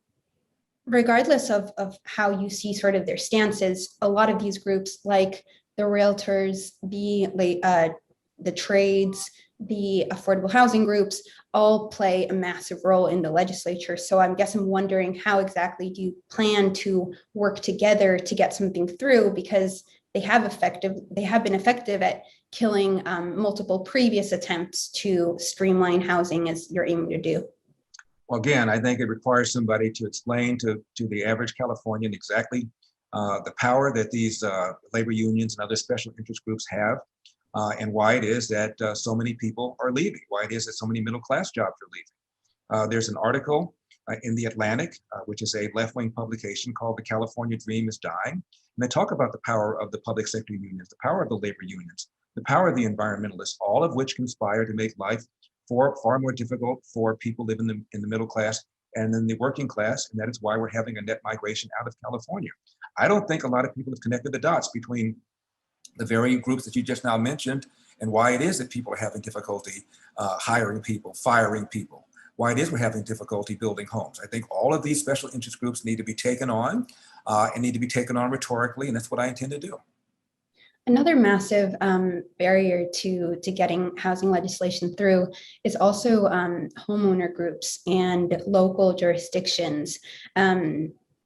regardless of how you see sort of their stances, a lot of these groups like the realtors, the trades, the affordable housing groups all play a massive role in the legislature. So I'm wondering how exactly do you plan to work together to get something through, because they have been effective at killing multiple previous attempts to streamline housing as you're aiming to do. Well, again, I think it requires somebody to explain to the average Californian exactly the power that these labor unions and other special interest groups have. And why it is that so many people are leaving, why it is that so many middle-class jobs are leaving. There's an article in The Atlantic, which is a left-wing publication called The California Dream is Dying. And they talk about the power of the public sector unions, the power of the labor unions, the power of the environmentalists, all of which conspire to make life far more difficult for people living in the middle class and in the working class, and that is why we're having a net migration out of California. I don't think a lot of people have connected the dots between the very groups that you just now mentioned and why it is that people are having difficulty hiring people, firing people, why it is we're having difficulty building homes. I think all of these special interest groups need to be taken on and need to be taken on rhetorically, and that's what I intend to do. Another massive barrier to getting housing legislation through is also homeowner groups and local jurisdictions.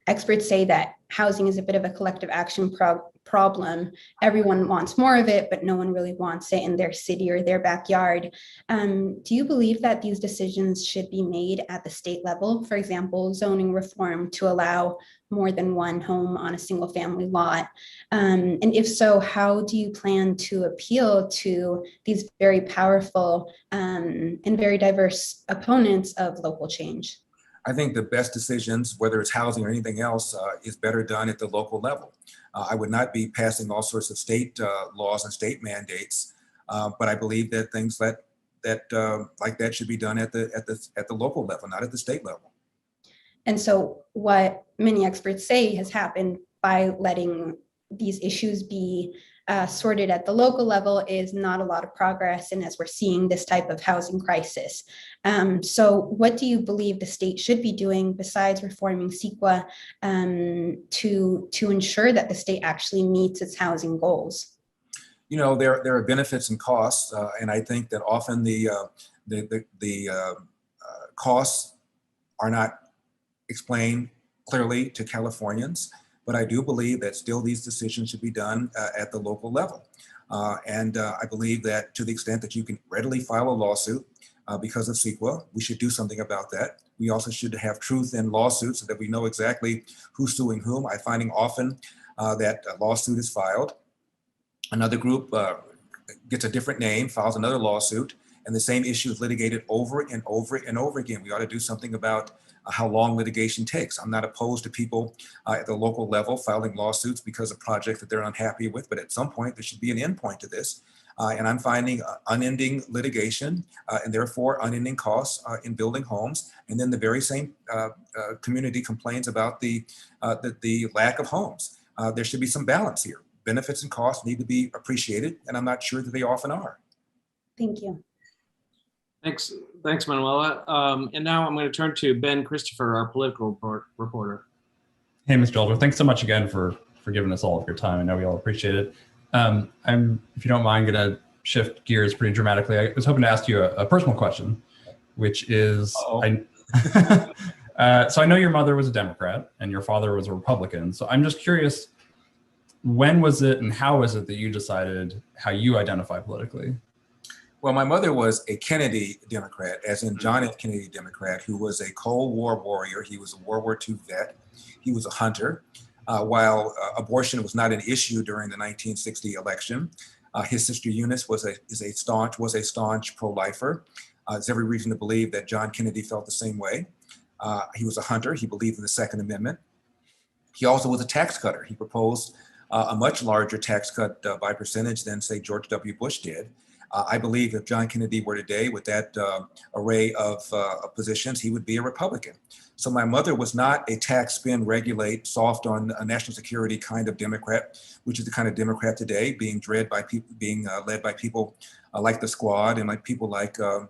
Experts say that housing is a bit of a collective action problem. Everyone wants more of it, but no one really wants it in their city or their backyard. Do you believe that these decisions should be made at the state level? For example, zoning reform to allow more than one home on a single family lot? And if so, how do you plan to appeal to these very powerful and very diverse opponents of local change? I think the best decisions, whether it's housing or anything else, is better done at the local level. I would not be passing all sorts of state laws and state mandates, but I believe that things like that should be done at the local level, not at the state level. And so what many experts say has happened by letting these issues be sorted at the local level is not a lot of progress. And as we're seeing this type of housing crisis. So what do you believe the state should be doing besides reforming Sequa to ensure that the state actually meets its housing goals? You know, there are benefits and costs, and I think that often the costs are not explained clearly to Californians. But I do believe that still these decisions should be done at the local level. And I believe that to the extent that you can readily file a lawsuit because of Sequa, we should do something about that. We also should have truth in lawsuits so that we know exactly who's suing whom. I'm finding often that a lawsuit is filed. Another group gets a different name, files another lawsuit, and the same issue is litigated over and over and over again. We ought to do something about how long litigation takes. I'm not opposed to people at the local level filing lawsuits because of projects that they're unhappy with, but at some point there should be an end point to this. And I'm finding unending litigation and therefore unending costs in building homes. And then the very same community complains about the lack of homes. There should be some balance here. Benefits and costs need to be appreciated, and I'm not sure that they often are. Thank you. Thanks, Manuela. And now I'm going to turn to Ben Christopher, our political reporter. Hey, Mr. Elder, thanks so much again for giving us all of your time. I know we all appreciate it. I'm, if you don't mind, going to shift gears pretty dramatically. I was hoping to ask you a personal question, which is, so I know your mother was a Democrat and your father was a Republican. So I'm just curious, when was it and how was it that you decided how you identify politically? Well, my mother was a Kennedy Democrat, as in John F. Kennedy Democrat, who was a Cold War warrior. He was a World War II vet. He was a hunter. While abortion was not an issue during the 1960 election, his sister Eunice was a staunch pro-lifer. There's every reason to believe that John Kennedy felt the same way. He was a hunter. He believed in the Second Amendment. He also was a tax cutter. He proposed a much larger tax cut by percentage than, say, George W. Bush did. I believe if John Kennedy were today with that array of positions, he would be a Republican. So my mother was not a tax, spend, regulate, soft on national security kind of Democrat, which is the kind of Democrat today, being led by people like the Squad and like people like Al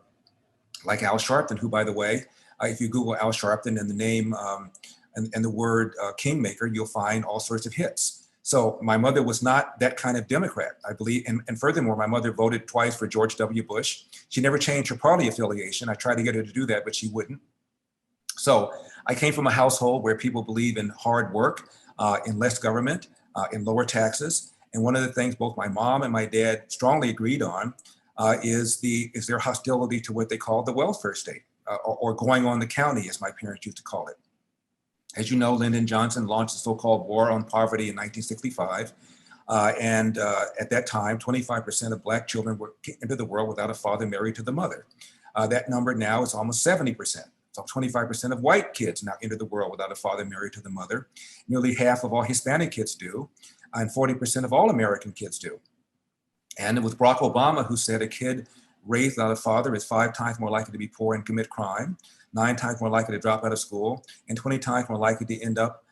Sharpton, who, by the way, if you Google Al Sharpton and the name and the word Kingmaker, you'll find all sorts of hits. So my mother was not that kind of Democrat, I believe. And furthermore, my mother voted twice for George W. Bush. She never changed her party affiliation. I tried to get her to do that, but she wouldn't. So I came from a household where people believe in hard work, in less government, in lower taxes. And one of the things both my mom and my dad strongly agreed on is their hostility to what they call the welfare state, or going on the county, as my parents used to call it. As you know, Lyndon Johnson launched the so-called War on Poverty in 1965. And at that time, 25% of Black children were into the world without a father married to the mother. That number now is almost 70%. So 25% of white kids now enter the world without a father married to the mother. Nearly half of all Hispanic kids do, and 40% of all American kids do. And it was Barack Obama who said a kid raised without a father is 5 times more likely to be poor and commit crime, 9 times more likely to drop out of school, and 20 times more likely to end up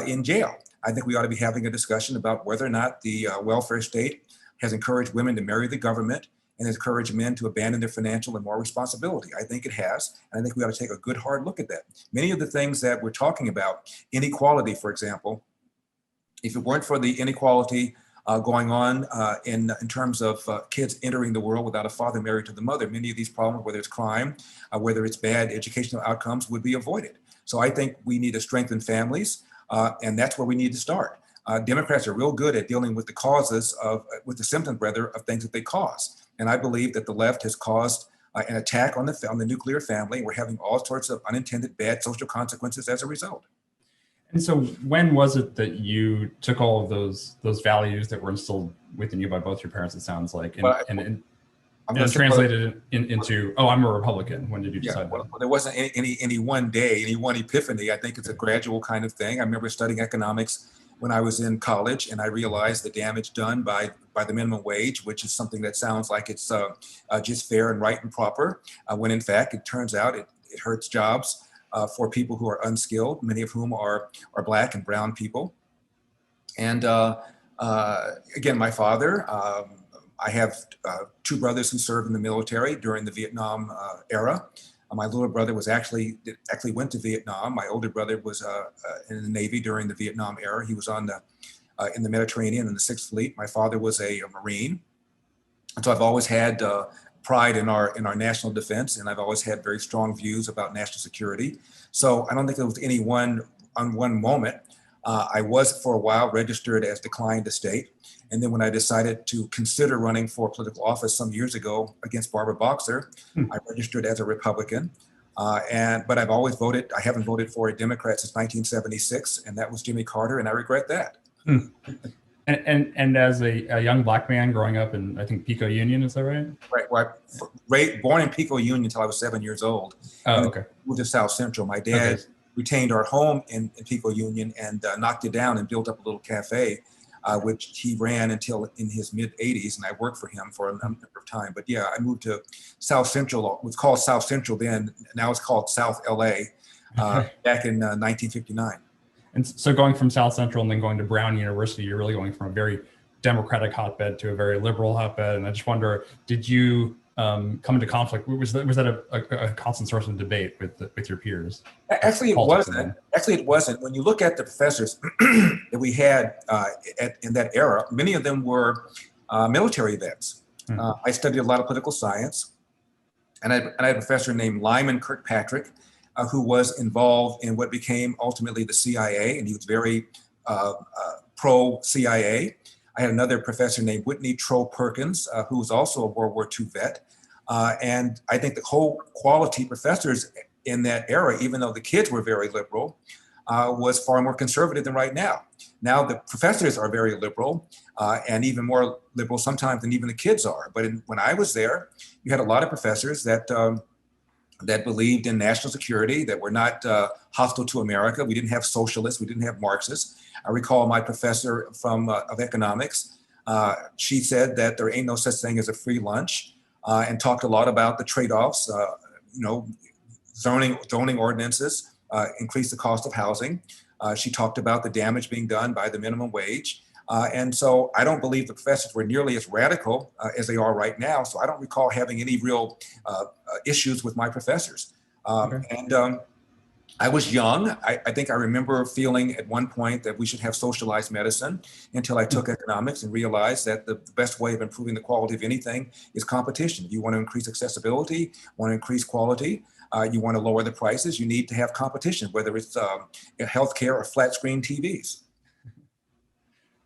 in jail. I think we ought to be having a discussion about whether or not the welfare state has encouraged women to marry the government and has encouraged men to abandon their financial and moral responsibility. I think it has, and I think we ought to take a good hard look at that. Many of the things that we're talking about, inequality, for example, if it weren't for the inequality going on in terms of kids entering the world without a father married to the mother, many of these problems, whether it's crime, whether it's bad educational outcomes, would be avoided. So I think we need to strengthen families, and that's where we need to start. Democrats are real good at dealing with the causes of, with the symptoms rather, of things that they cause. And I believe that the left has caused an attack on the nuclear family. We're having all sorts of unintended bad social consequences as a result. And so when was it that you took all of those values that were instilled within you by both your parents, it sounds like, and translated into, oh, I'm a Republican? When did you decide that? Well, there wasn't any one day, any one epiphany. I think it's a gradual kind of thing. I remember studying economics when I was in college, and I realized the damage done by the minimum wage, which is something that sounds like it's just fair and right and proper, when in fact it turns out it hurts jobs for people who are unskilled, many of whom are Black and brown people. And again, my father, I have 2 brothers who served in the military during the Vietnam era. My little brother was actually went to Vietnam. My older brother was in the Navy during the Vietnam era. He was on in the Mediterranean in the 6th Fleet. My father was a Marine. And so I've always had pride in our national defense, and I've always had very strong views about national security. So I don't think there was any one moment. I was for a while registered as declined estate. And then when I decided to consider running for political office some years ago against Barbara Boxer, I registered as a Republican. But I've always voted, I haven't voted for a Democrat since 1976, and that was Jimmy Carter, and I regret that. And as a young Black man growing up in, I think, Pico Union, is that right? Right. Well, born in Pico Union until I was 7 years old. Oh, okay. Moved to South Central. My dad retained our home in Pico Union and knocked it down and built up a little cafe, which he ran until in his mid-80s, and I worked for him for a number of time. But yeah, I moved to South Central. It was called South Central then. Now it's called South LA back in 1959. And so going from South Central and then going to Brown University, you're really going from a very Democratic hotbed to a very liberal hotbed. And I just wonder, did you come into conflict? Was that a constant source of debate with your peers? Actually, it wasn't. Actually, it wasn't. When you look at the professors that we had in that era, many of them were military vets. I studied a lot of political science, and I had a professor named Lyman Kirkpatrick, who was involved in what became ultimately the CIA, and he was very pro-CIA. I had another professor named Whitney Troll Perkins, who was also a World War II vet. And I think the whole quality professors in that era, even though the kids were very liberal, was far more conservative than right now. Now the professors are very liberal and even more liberal sometimes than even the kids are. But when I was there, you had a lot of professors that believed in national security, that were not hostile to America. We didn't have socialists, we didn't have Marxists. I recall my professor of economics, she said that there ain't no such thing as a free lunch, and talked a lot about the trade-offs, zoning ordinances, increase the cost of housing. She talked about the damage being done by the minimum wage. And so I don't believe the professors were nearly as radical as they are right now. So I don't recall having any real issues with my professors. And I was young. I think I remember feeling at one point that we should have socialized medicine, until I took economics and realized that the best way of improving the quality of anything is competition. You want to increase accessibility, want to increase quality, you want to lower the prices, you need to have competition, whether it's healthcare or flat screen TVs.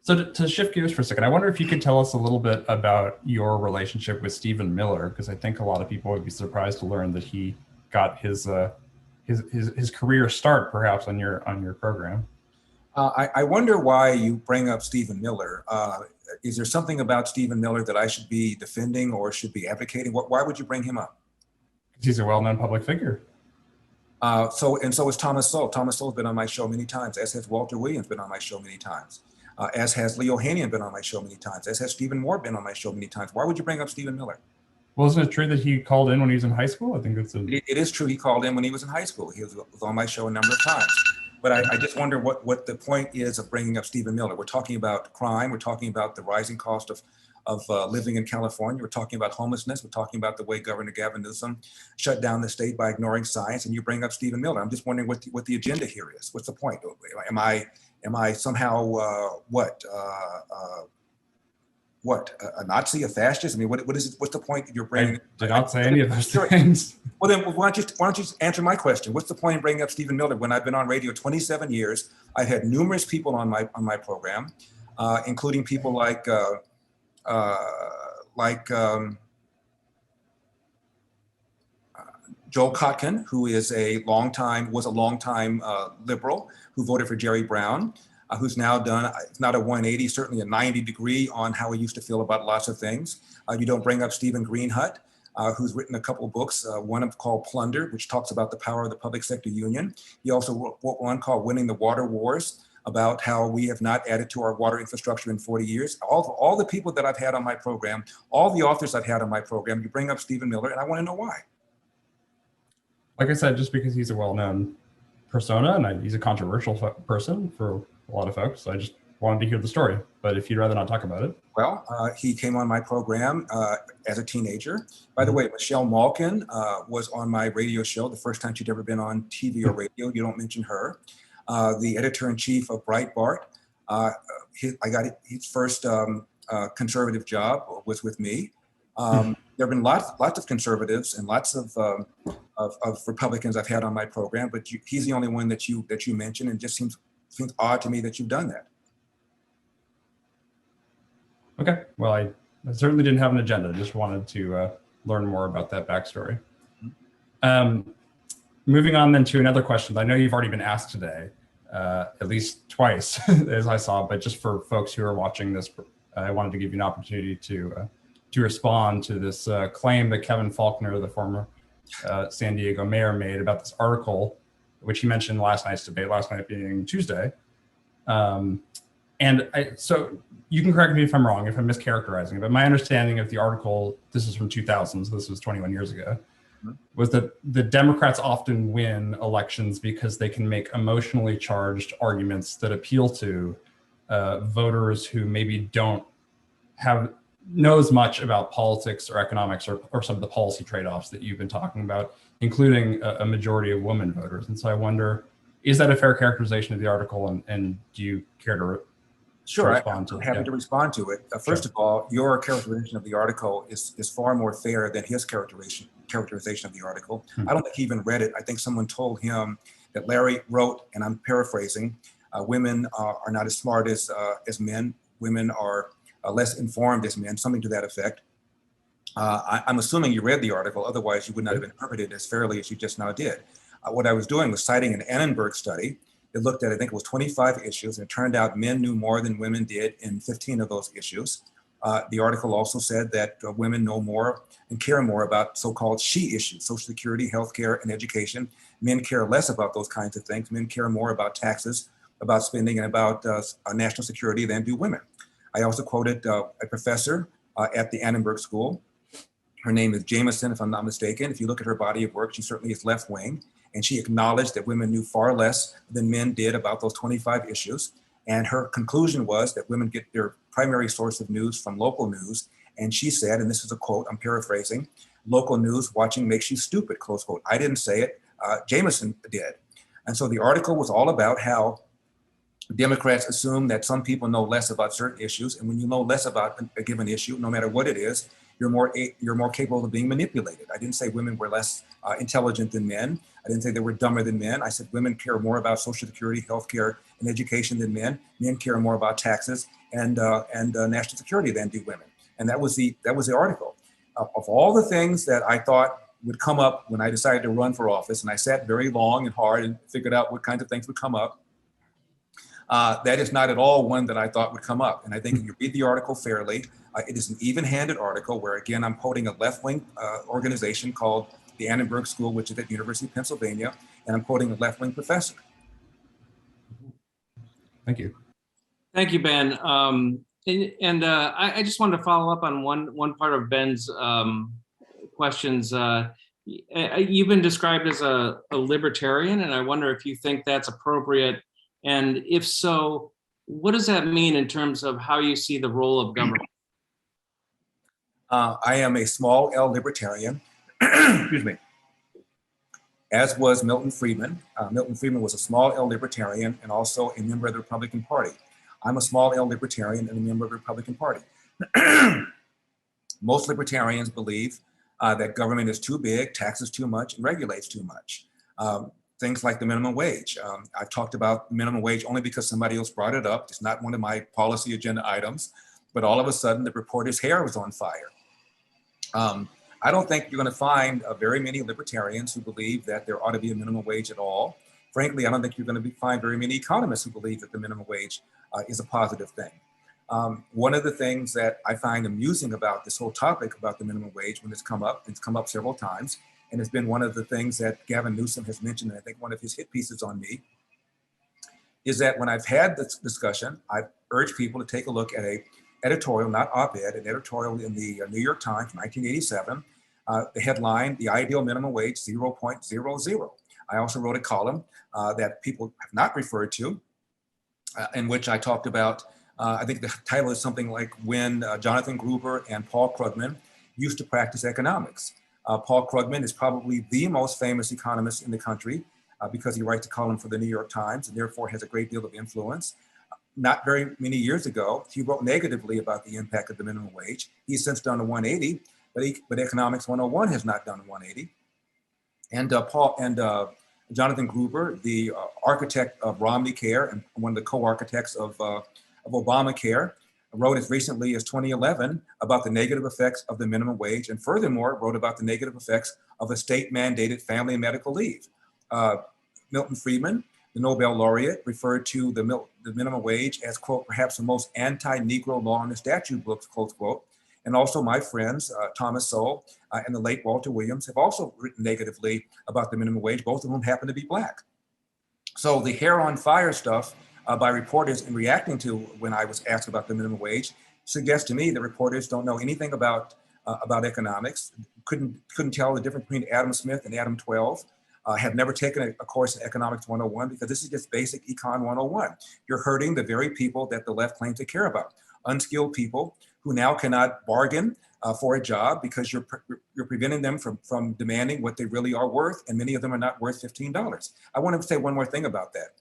So to shift gears for a second, I wonder if you could tell us a little bit about your relationship with Stephen Miller, because I think a lot of people would be surprised to learn that he got his career start perhaps on your program. I wonder why you bring up Stephen Miller. Is there something about Stephen Miller that I should be defending or should be advocating? Why would you bring him up? Because he's a well-known public figure. So is Thomas Sowell. Thomas Sowell's been on my show many times, as has Walter Williams been on my show many times. as has Leo Haney been on my show many times, as has Stephen Moore been on my show many times. Why would you bring up Stephen Miller? Well, isn't it true that he called in when he was in high school? I think it's It is true he called in when he was in high school. He was on my show a number of times. But I just wonder what the point is of bringing up Stephen Miller. We're talking about crime. We're talking about the rising cost of living in California. We're talking about homelessness. We're talking about the way Governor Gavin Newsom shut down the state by ignoring science. And you bring up Stephen Miller. I'm just wondering what the agenda here is. What's the point? Am I somehow a Nazi, a fascist? I mean, what is it? What's the point you're bringing? I did not say any of those things. Well, then why don't you answer my question? What's the point in bringing up Stephen Miller when I've been on radio 27 years? I've had numerous people on my program, including people like Joel Kotkin, who was a longtime liberal who voted for Jerry Brown. Who's now done, it's not a 180, certainly a 90 degree on how he used to feel about lots of things. You don't bring up Stephen Greenhut, who's written a couple of books, one called Plunder, which talks about the power of the public sector union. He also wrote one called Winning the Water Wars, about how we have not added to our water infrastructure in 40 years. All the people that I've had on my program, all the authors I've had on my program, you bring up Stephen Miller, and I want to know why. Like I said, just because he's a well-known persona and he's a controversial person for a lot of folks. I just wanted to hear the story, but if you'd rather not talk about it. Well, he came on my program as a teenager. By the way, Michelle Malkin was on my radio show, the first time she'd ever been on TV or radio. You don't mention her. The editor-in-chief of Breitbart. I got his first conservative job was with me. There have been lots of conservatives and lots of Republicans I've had on my program, but he's the only one that you mentioned, and it just seems odd to me that you've done that. Okay, well, I certainly didn't have an agenda. Just wanted to learn more about that backstory. Moving on then to another question. I know you've already been asked today, at least twice, as I saw, but just for folks who are watching this, I wanted to give you an opportunity to respond to this claim that Kevin Faulconer, the former San Diego mayor, made about this article, which he mentioned in last night's debate, last night being Tuesday. So you can correct me if I'm wrong, if I'm mischaracterizing it, but my understanding of the article, this is from 2000, so this was 21 years ago, was that the Democrats often win elections because they can make emotionally charged arguments that appeal to voters who maybe don't know as much about politics or economics or some of the policy trade-offs that you've been talking about, including a majority of women voters. And so I wonder, is that a fair characterization of the article, and do you care to Sure, respond to I'm it? happy to respond to it. First of all, your characterization of the article is far more fair than his characterization of the article. I don't think he even read it. I think someone told him that Larry wrote, and I'm paraphrasing, women are not as smart as men. Women are less informed as men, something to that effect. I'm assuming you read the article, otherwise you would not have interpreted it as fairly as you just now did. What I was doing was citing an Annenberg study. It looked at, I think it was 25 issues, and it turned out men knew more than women did in 15 of those issues. The article also said that women know more and care more about so-called she issues, Social Security, healthcare, and education. Men care less about those kinds of things. Men care more about taxes, about spending, and about national security than do women. I also quoted a professor at the Annenberg School. Her name is Jameson, if I'm not mistaken. If you look at her body of work, she certainly is left-wing. And she acknowledged that women knew far less than men did about those 25 issues. And her conclusion was that women get their primary source of news from local news. And she said, and this is a quote, I'm paraphrasing, "Local news watching makes you stupid," close quote. I didn't say it, Jameson did. And so the article was all about how Democrats assume that some people know less about certain issues. And when you know less about a given issue, no matter what it is, you're more capable of being manipulated. I didn't say women were less intelligent than men. I didn't say they were dumber than men. I said women care more about Social Security, healthcare, and education than men. Men care more about taxes and national security than do women. And that was the article. Of all the things that I thought would come up when I decided to run for office, and I sat very long and hard and figured out what kinds of things would come up, that is not at all one that I thought would come up. And I think if you read the article fairly, it is an even-handed article where, again, I'm quoting a left-wing organization called the Annenberg School, which is at University of Pennsylvania, and I'm quoting a left-wing professor. Thank you. Thank you, Ben. I just wanted to follow up on one part of Ben's questions. You've been described as a libertarian, and I wonder if you think that's appropriate. And if so, what does that mean in terms of how you see the role of government? I am a small L libertarian, excuse me, as was Milton Friedman. Milton Friedman was a small L libertarian and also a member of the Republican Party. I'm a small L libertarian and a member of the Republican Party. Most libertarians believe that government is too big, taxes too much, and regulates too much. Things like the minimum wage. I've talked about minimum wage only because somebody else brought it up. It's not one of my policy agenda items, but all of a sudden the reporter's hair was on fire. I don't think you're going to find very many libertarians who believe that there ought to be a minimum wage at all. Frankly, I don't think you're going to find very many economists who believe that the minimum wage is a positive thing. One of the things that I find amusing about this whole topic about the minimum wage when it's come up several times, and it's been one of the things that Gavin Newsom has mentioned, and I think one of his hit pieces on me, is that when I've had this discussion, I've urged people to take a look at a editorial, not op-ed, an editorial in the New York Times, 1987, the headline, "The Ideal Minimum Wage, 0.00." I also wrote a column that people have not referred to, in which I talked about, I think the title is something like "When Jonathan Gruber and Paul Krugman Used to Practice Economics." Paul Krugman is probably the most famous economist in the country because he writes a column for the New York Times and therefore has a great deal of influence. Not very many years ago, he wrote negatively about the impact of the minimum wage. He's since done a 180, but Economics 101 has not done a 180. And Jonathan Gruber, the architect of Romney Care and one of the co-architects of Obamacare, wrote as recently as 2011 about the negative effects of the minimum wage, and furthermore wrote about the negative effects of a state-mandated family and medical leave. Milton Friedman, the Nobel laureate, referred to the minimum wage as, quote, perhaps the most anti-Negro law in the statute books, close quote. And also my friends, Thomas Sowell and the late Walter Williams, have also written negatively about the minimum wage, both of whom happen to be Black. So the hair on fire stuff by reporters in reacting to when I was asked about the minimum wage suggests to me that reporters don't know anything about economics, couldn't tell the difference between Adam Smith and Adam 12, have never taken a course in Economics 101 because this is just basic Econ 101. You're hurting the very people that the left claims to care about, unskilled people who now cannot bargain for a job because you're preventing them from demanding what they really are worth, and many of them are not worth $15. I want to say one more thing about that,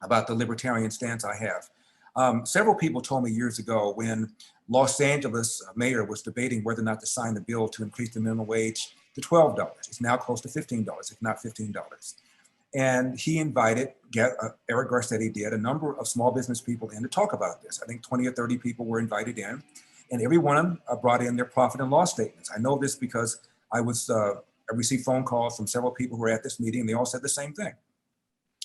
about the libertarian stance I have. Several people told me years ago when Los Angeles mayor was debating whether or not to sign the bill to increase the minimum wage to $12. It's now close to $15, if not $15. And he invited, Eric Garcetti did, a number of small business people in to talk about this. I think 20 or 30 people were invited in, and every one of them brought in their profit and loss statements. I know this because I received phone calls from several people who were at this meeting, and they all said the same thing.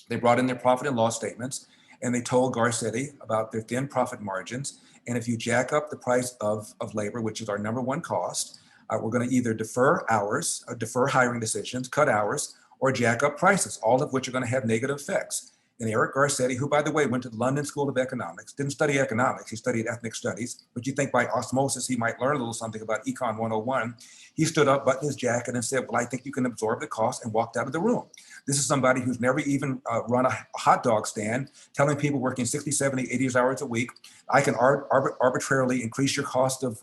They brought in their profit and loss statements, and they told Garcetti about their thin profit margins. And if you jack up the price of labor, which is our number one cost, we're going to either defer hours, defer hiring decisions, cut hours, or jack up prices, all of which are going to have negative effects. And Eric Garcetti, who, by the way, went to the London School of Economics, didn't study economics, he studied ethnic studies, but you think by osmosis he might learn a little something about Econ 101. He stood up, buttoned his jacket, and said, well, I think you can absorb the cost, and walked out of the room. This is somebody who's never even run a hot dog stand, telling people working 60, 70, 80 hours a week, I can arbitrarily increase your cost of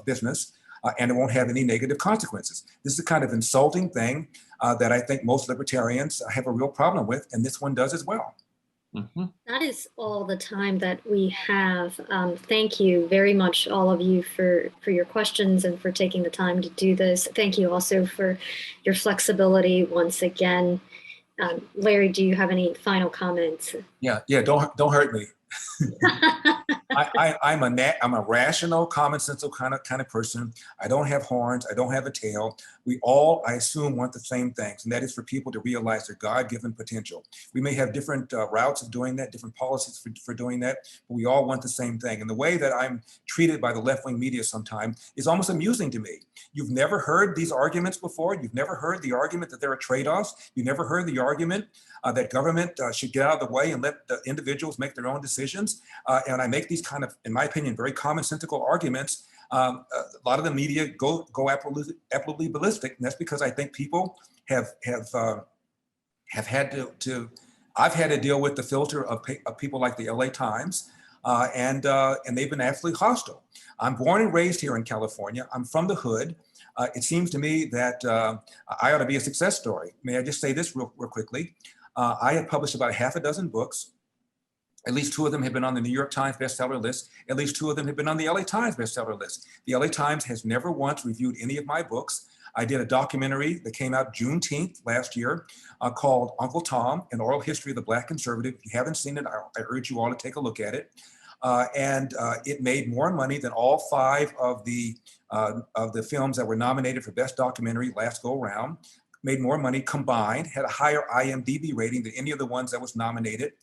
business, and it won't have any negative consequences. This is the kind of insulting thing that I think most libertarians have a real problem with, and this one does as well. Mm-hmm. That is all the time that we have. Thank you very much, all of you, for your questions and for taking the time to do this. Thank you also for your flexibility once again. Larry, do you have any final comments? Yeah, don't hurt me. I'm a rational, common sense kind of person. I don't have horns. I don't have a tail. We all, I assume, want the same things, and that is for people to realize their God-given potential. We may have different routes of doing that, different policies for doing that, but we all want the same thing. And the way that I'm treated by the left-wing media sometimes is almost amusing to me. You've never heard these arguments before. You've never heard the argument that there are trade-offs. You never heard the argument that government should get out of the way and let the individuals make their own decisions. And I make these kind of, in my opinion, very commonsensical arguments. A lot of the media go absolutely ballistic, and that's because I think people have had to I've had to deal with the filter of people like the LA Times, and they've been absolutely hostile. I'm born and raised here in California. I'm from the hood. It seems to me that I ought to be a success story. May I just say this real quickly? I have published about half a dozen books. At least 2 of them have been on the New York Times bestseller list. At least 2 of them have been on the LA Times bestseller list. The LA Times has never once reviewed any of my books. I did a documentary that came out Juneteenth last year called Uncle Tom, An Oral History of the Black Conservative. If you haven't seen it, I urge you all to take a look at it. And it made more money than all 5 of the films that were nominated for Best Documentary last go around. Made more money combined, had a higher IMDb rating than any of the ones that was nominated.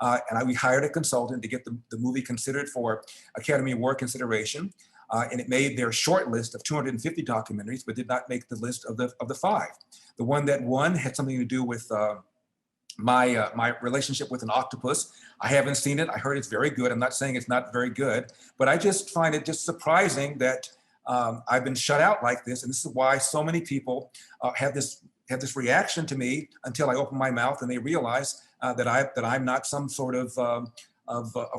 And we hired a consultant to get the movie considered for Academy Award consideration. And it made their short list of 250 documentaries, but did not make the list of the 5. The one that won had something to do with my relationship with an octopus. I haven't seen it. I heard it's very good. I'm not saying it's not very good, but I just find it just surprising that I've been shut out like this. And this is why so many people have this reaction to me until I open my mouth and they realize that I'm not some sort of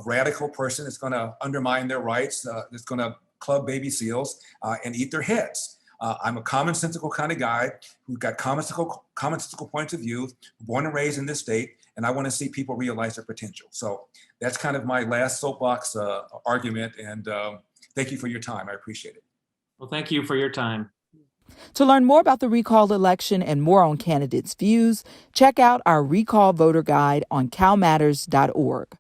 radical person that's going to undermine their rights, that's going to club baby seals and eat their heads. I'm a commonsensical kind of guy who's got commonsensical points of view, born and raised in this state, and I want to see people realize their potential. So that's kind of my last soapbox argument, and thank you for your time. I appreciate it. Well, thank you for your time. To learn more about the recall election and more on candidates' views, check out our recall voter guide on calmatters.org.